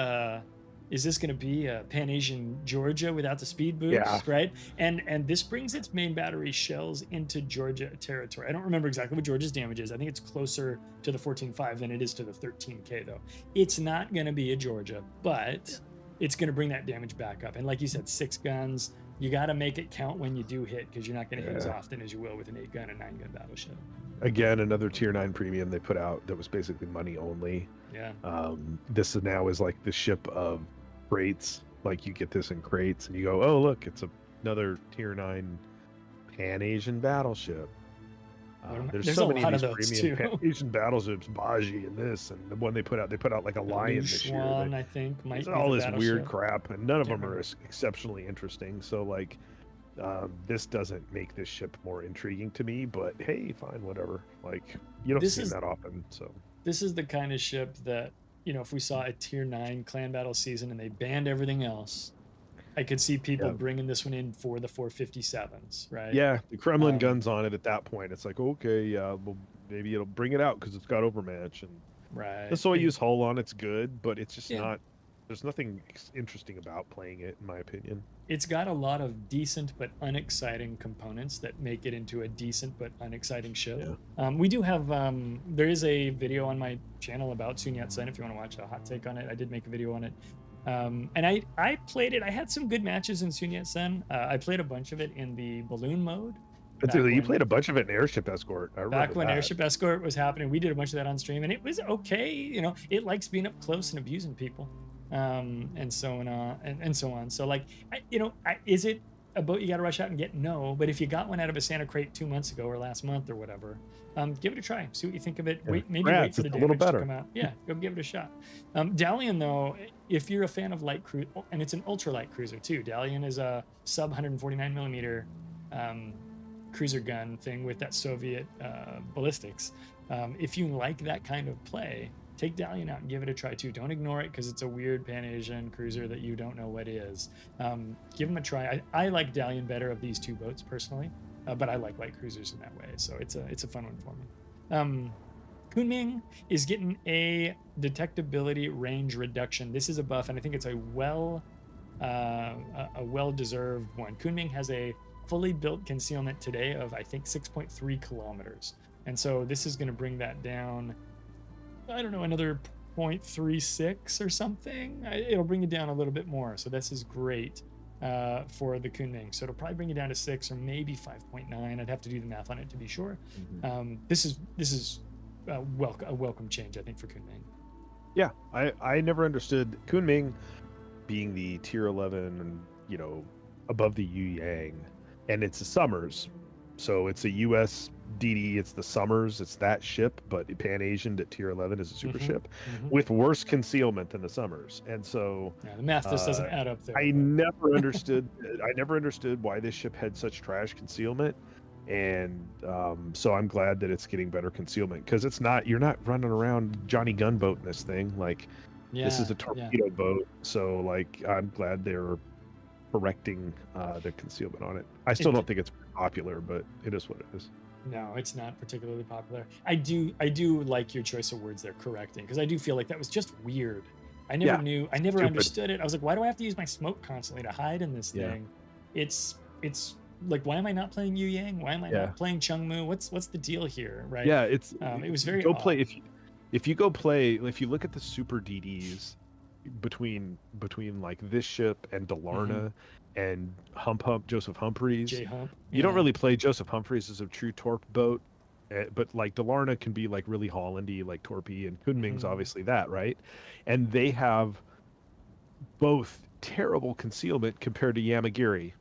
Pan-Asian Georgia without the speed boost, right? And this brings its main battery shells into Georgia territory. I don't remember exactly what Georgia's damage is. I think it's closer to the 14.5 than it is to the 13K, though. It's not going to be a Georgia, but it's going to bring that damage back up. And like you said, 6 guns. You got to make it count when you do hit, because you're not going to hit as often as you will with an 8-gun and 9-gun battleship. Again, another tier 9 premium they put out that was basically money only. Yeah. This now is like the ship of crates. Like, you get this in crates and you go, oh look, it's another tier 9 Pan-Asian battleship. There's so many of these premium Pan-Asian battleships, Baji and this, and the one they put out like a lion this year. I think might be all this weird crap, and none of them are exceptionally interesting. So like, this doesn't make this ship more intriguing to me, but hey, fine, whatever. Like, you don't see that often. So this is the kind of ship that, you know, if we saw a tier 9 clan battle season and they banned everything else, I could see people bringing this one in for the 457s, right? Yeah, the Kremlin guns on it at that point. It's like, okay, yeah, well, maybe it'll bring it out because it's got overmatch. And the Soyuz hull on it's good, but it's just not. There's nothing interesting about playing it, in my opinion. It's got a lot of decent but unexciting components that make it into a decent but unexciting ship. We do have, there is a video on my channel about Sun Yat-Sen if you want to watch a hot take on it. I did make a video on it. And I played it. I had some good matches in Sun Yat-Sen. I played a bunch of it in the balloon mode. You played a bunch of it in Airship Escort. Back when Airship Escort was happening, we did a bunch of that on stream, and it was okay. You know, it likes being up close and abusing people, and so on, and so on. So like, is it a boat you got to rush out and get? No, but if you got one out of a Santa crate 2 months ago or last month or whatever, give it a try. See what you think of it. Wait for the damage to come out. Yeah, go give it a shot. Dalian, though, if you're a fan of light cruise, and it's an ultralight cruiser too. Dalian is a sub 149 millimeter cruiser gun thing with that Soviet ballistics. If you like that kind of play, take Dalian out and give it a try too. Don't ignore it because it's a weird Pan-Asian cruiser that you don't know what is. Give them a try. I like Dalian better of these two boats personally, but I like light cruisers in that way, so it's a fun one for me. Kunming is getting a detectability range reduction. This is a buff, and I think it's a well-deserved one. Kunming has a fully built concealment today of, I think, 6.3 kilometers, and so this is going to bring that down, I don't know, another 0.36 or something. It'll bring it down a little bit more, so this is great for the Kunming. So it'll probably bring it down to 6 or maybe 5.9. I'd have to do the math on it to be sure. This is a welcome change, I think, for Kunming. Yeah, I never understood Kunming being the tier 11, you know, above the Yu Yang, and it's the Summers, so it's a US DD. It's the Summers. It's that ship, but Pan-Asian at tier 11 is a super ship with worse concealment than the Summers, and so the math just doesn't add up there. I never understood. I never understood why this ship had such trash concealment. And so I'm glad that it's getting better concealment, because it's not, you're not running around Johnny Gunboat in this thing. Like, This is Yeah, a yeah. torpedo boat, so like I'm glad they're correcting the concealment on it. I still It don't think it's popular, but it is what it is. No, it's not particularly popular. I do like your choice of words there, correcting, because I do feel like that was just weird. Yeah, I never stupid. understood it. I was like, why do I have to use my smoke constantly to hide in this Yeah, thing? It's like, why am I not playing Yu Yang? Why am I yeah, not playing Chungmu? What's the deal here, right? yeah. It's It was very go odd. play if you go play if you look at the super DDs between like this ship and Hmm. Delarna and Hump Joseph Humphreys. J Hump, You don't yeah. really play Joseph Humphreys as a true torp boat, but like Delarna can be like really Hollandy, like torpy, and Kunming's Hmm. obviously that, right? And they have both terrible concealment compared to Yamagiri,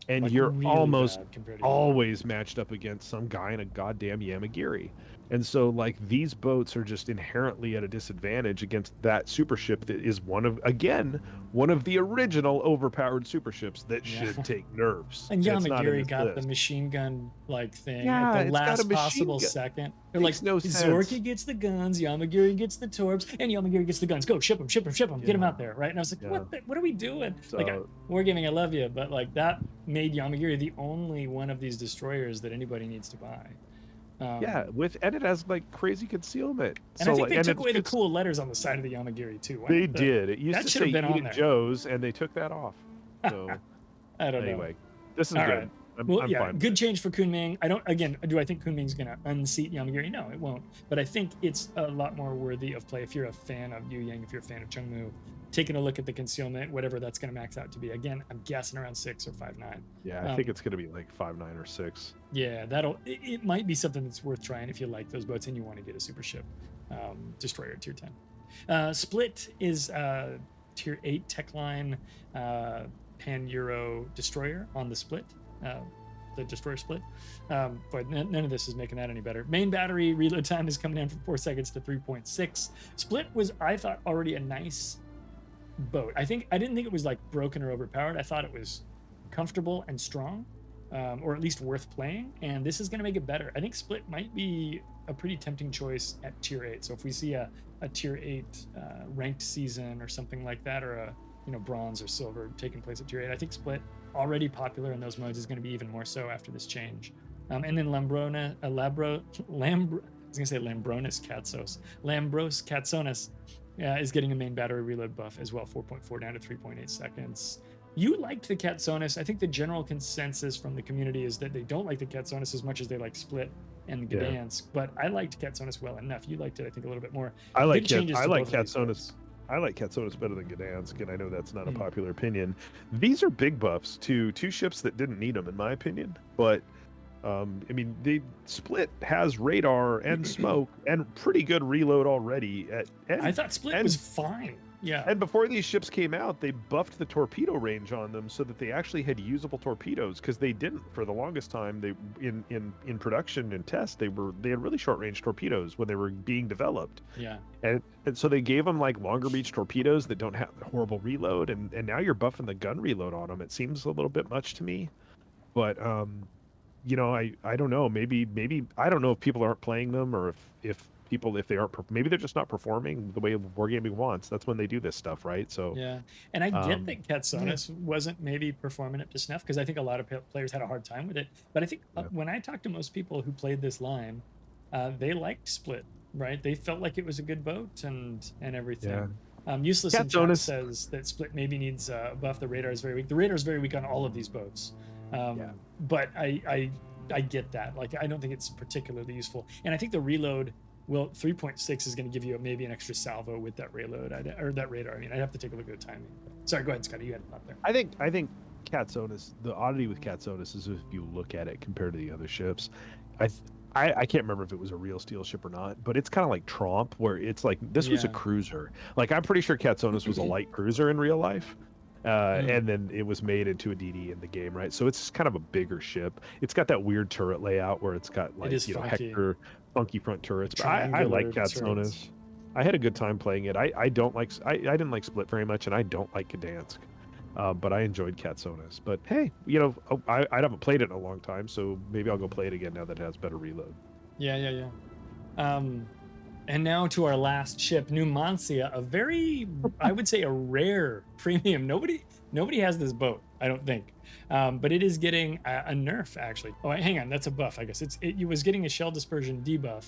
and Like you're really almost bad compared to Yu Yang. always matched up against some guy in a goddamn Yamagiri. And so like these boats are just inherently at a disadvantage against that super ship that is one of the original overpowered super ships that Yeah. should take nerfs. And And it's not in Yamagiri this got the list. machine gun like thing at Yeah, the it's got a last machine possible gun. second. They're like, Makes no Zorky sense. gets the guns, Yamagiri gets the torps, and Yamagiri gets the guns. Go, ship them, ship them, ship them, get them Yeah, out there, right? And I was like, yeah. what are we doing? Like, So Wargaming, I love you, but like that made Yamagiri the only one of these destroyers that anybody needs to buy. yeah, and it has like crazy concealment. And I So think like they and took it's away the just cool letters on the side of the Yamagiri too. Why they not did. It used that to should say have been "Eat on at there. Joe's" and they took that off. So I don't know. anyway, this is All good. right. Well, I'm yeah, fine with good it. change for Kunming. I don't, again, do I think Kunming's going to unseat Yamagiri? No, it won't. But I think it's a lot more worthy of play if you're a fan of Yu Yang, if you're a fan of Chungmu, taking a look at the concealment, whatever that's going to max out to be. Again, I'm guessing around 6 or 5.9. Yeah, I think it's gonna be like 5.9 or 6. Yeah, it might be something that's worth trying if you like those boats and you want to get a super ship destroyer tier 10. Split is tier 8 tech line pan Euro destroyer on the split. The destroyer split, but none of this is making that any better. Main battery reload time is coming down from 4 seconds to 3.6. Split was, I thought, already a nice boat. I didn't think it was like broken or overpowered. I thought it was comfortable and strong, or at least worth playing. And this is going to make it better. I think Split might be a pretty tempting choice at tier 8. So if we see a tier 8 ranked season or something like that, or a bronze or silver taking place at tier 8, I think Split, already popular in those modes, is going to be even more so after this change. And then Lambros Katsonis is getting a main battery reload buff as well, 4.4 down to 3.8 seconds. You liked the Katsonis. I think the general consensus from the community is that they don't like the Katsonis as much as they like Split and Yeah, Gdansk, but I liked Katsonis well enough. You liked it, I think, a little bit more. I Big like changes I to like both of these Katsonis. boats. I like Katsonis better than Gdansk, and I know that's not a Hmm. popular opinion. These are big buffs to two ships that didn't need them, in my opinion. But I mean, the Split has radar and smoke and pretty good reload already. I thought Split was And fine. Yeah. and before these ships came out, they buffed the torpedo range on them so that they actually had usable torpedoes, because they didn't for the longest time. They in production and test they had really short range torpedoes when they were being developed. Yeah. And so they gave them like longer reach torpedoes that don't have the horrible reload, and now you're buffing the gun reload on them. It seems a little bit much to me, but I don't know. Maybe I don't know if people aren't playing them, or if people, if they aren't maybe they're just not performing the way Wargaming wants. That's when they do this stuff, right? So Yeah, and I get um that yeah, Katsonis wasn't maybe performing up to snuff, because I think a lot of players had a hard time with it. But I think yeah, when I talked to most people who played this line, they liked Split, right? They felt like it was a good boat and yeah. everything. Useless in chat Katsonis, says that Split maybe needs a buff. The radar is very weak. The radar is very weak on all of these boats. yeah, But I get that. Like, I don't think it's particularly useful. And I think the reload, well, 3.6 is going to give you maybe an extra salvo with that reload, or that radar. I mean, I'd have to take a look at the timing. Sorry, go ahead, Scotty. You had a thought there. I think Katsonis. The oddity with Katsonis is if you look at it compared to the other ships, I. I can't remember if it was a real steel ship or not, but it's kind of like Tromp, where it's like this was a Yeah. cruiser. Like I'm pretty sure Katsonis was a light cruiser in real life, Mm, and then it was made into a DD in the game, right? So it's kind of a bigger ship. It's got that weird turret layout where it's got it is like funky. Hector, funky front turrets. But I like Triangular turrets. Katsonis. I had a good time playing it. I don't like I didn't like Split very much, and I don't like Gdansk. But I enjoyed Katsonis. But hey, I haven't played it in a long time, so maybe I'll go play it again now that it has better reload. Yeah, yeah, yeah. Um, And now to our last ship, Numancia, a very, I would say, a rare premium. Nobody has this boat, I don't think. But it is getting a nerf, actually. Oh, hang on, that's a buff, I guess. It was getting a shell dispersion debuff,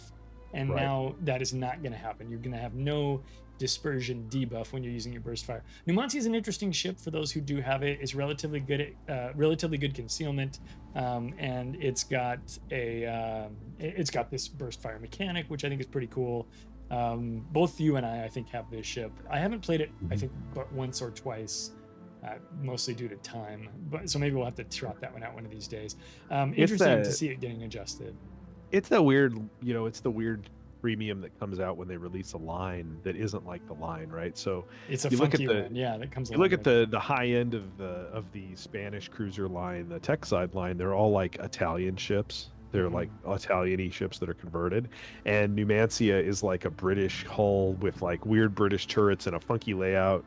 and Right. now that is not going to happen. You're going to have no dispersion debuff when you're using your burst fire. Numancia is an interesting ship for those who do have it. It's relatively good at relatively good concealment, and it's got this burst fire mechanic, which I think is pretty cool. Both you and I think, have this ship. I haven't played it, I think, but once or twice. Mostly due to time, but so maybe we'll have to trot that one out one of these days. Interesting to see it getting adjusted. It's that weird, it's the weird premium that comes out when they release a line that isn't like the line, right? So It's a you look at funky the one, yeah, that comes you along look at with the high end of the Spanish cruiser line, the tech side line, they're all like Italian ships. They're like Italian-y ships that are converted, and Numancia is like a British hull with like weird British turrets and a funky layout.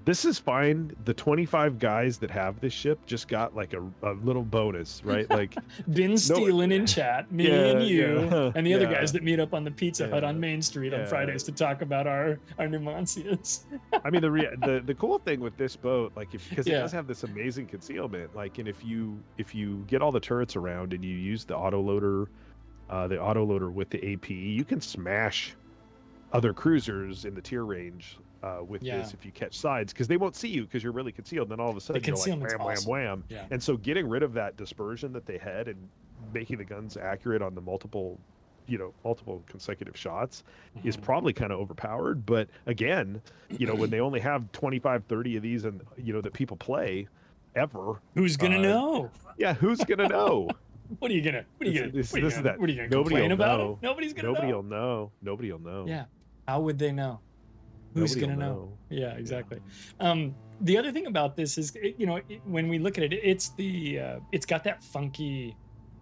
This is fine. The 25 guys that have this ship just got like a little bonus, right? Like Been stealing in chat, me and you, yeah, and the other yeah, guys that meet up on the Pizza Hut on yeah, Main Street on yeah. Fridays to talk about our Numancias. I mean, the cool thing with this boat, like, because it Yeah. does have this amazing concealment, like, and if you get all the turrets around and you use the autoloader with the AP, you can smash other cruisers in the tier range with Yeah. this if you catch sides, because they won't see you because you're really concealed. Then all of a sudden you're like concealment's wham, awesome. wham, wham. Yeah. And so getting rid of that dispersion that they had and making the guns accurate on the multiple consecutive shots is probably kind of overpowered. But again, when they only have 25, 30 of these and that people play ever, Who's gonna know? yeah, who's gonna know? What are you gonna complain about it? Nobody's gonna Nobody know. will know. Nobody will know. Yeah. How would they know? Who's Nobody gonna will know? Yeah, exactly. The other thing about this is, when we look at it, it's got that funky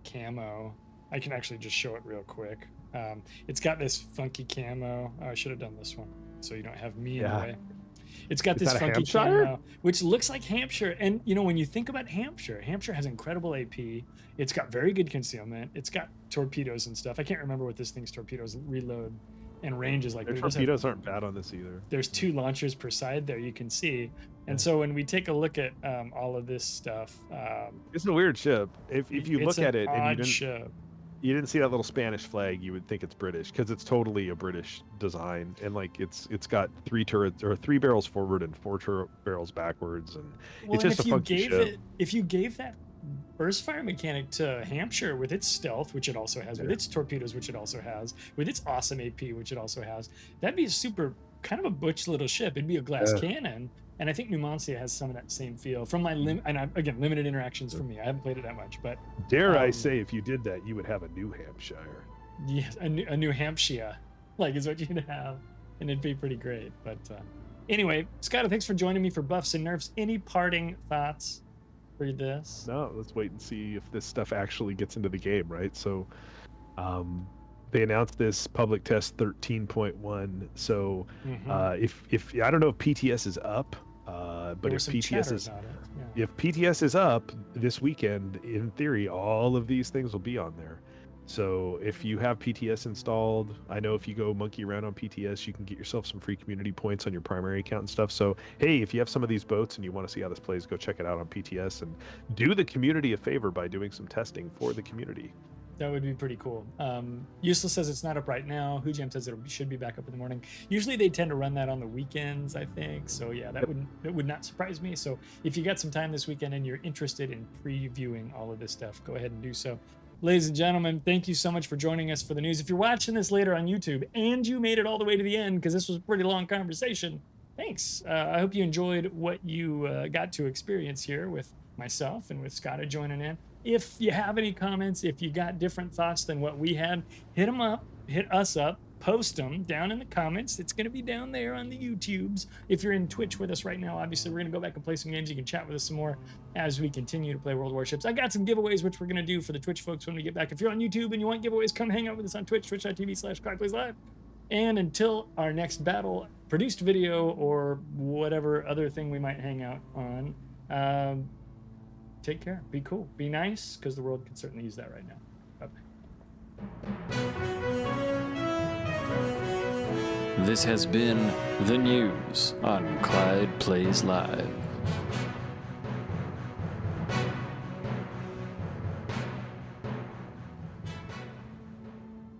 camo. I can actually just show it real quick. It's got this funky camo. Oh, I should have done this one so you don't have me in the way. It's got this funky camo, which looks like Hampshire. And when you think about Hampshire has incredible AP. It's got very good concealment. It's got torpedoes and stuff. I can't remember what this thing's torpedoes reload and range is like. Their torpedoes aren't bad on this either. There's 2 launchers per side there, you can see. And so when we take a look at all of this stuff, it's a weird ship. If you look at it and you didn't see that little Spanish flag, you would think it's British, because it's totally a British design, and like it's got 3 turrets, or 3 barrels forward and 4 barrels backwards, and it's just a funky ship. If you gave that burst fire mechanic to Hampshire with its stealth, which it also has, with its torpedoes, which it also has, with its awesome AP, which it also has, that'd be a super kind of a butch little ship. It'd be a glass cannon. And I think Numancia has some of that same feel from my limited interactions from me. I haven't played it that much, but dare I say, if you did that, you would have a New Hampshire. Yes, a New Hampshire, like, is what you'd have, and it'd be pretty great. But anyway, Scott, thanks for joining me for Buffs and Nerfs. Any parting thoughts for this? No, let's wait and see if this stuff actually gets into the game, right? So, they announced this public test 13.1. So, if I don't know if PTS is up. But if PTS is up this weekend, in theory, all of these things will be on there. So if you have PTS installed, I know if you go monkey around on PTS, you can get yourself some free community points on your primary account and stuff. So, hey, if you have some of these boats and you want to see how this plays, go check it out on PTS and do the community a favor by doing some testing for the community. That would be pretty cool. Useless says it's not up right now. Hujam says it should be back up in the morning. Usually they tend to run that on the weekends, I think. So yeah, that would not surprise me. So if you got some time this weekend and you're interested in previewing all of this stuff, go ahead and do so. Ladies and gentlemen, thank you so much for joining us for the news. If you're watching this later on YouTube and you made it all the way to the end, because this was a pretty long conversation, thanks. I hope you enjoyed what you got to experience here with myself and with Scott joining in. If you have any comments, if you got different thoughts than what we had, hit us up, post them down in the comments. It's going to be down there on the YouTubes. If you're in Twitch with us right now, obviously we're going to go back and play some games. You can chat with us some more as we continue to play World of Warships. I got some giveaways, which we're going to do for the Twitch folks when we get back. If you're on YouTube and you want giveaways, come hang out with us on Twitch, twitch.tv/ClydePlaysLive. And until our next battle, produced video, or whatever other thing we might hang out on, take care, be cool, be nice, because the world can certainly use that right now. Bye-bye. This has been the news on Clyde Plays Live.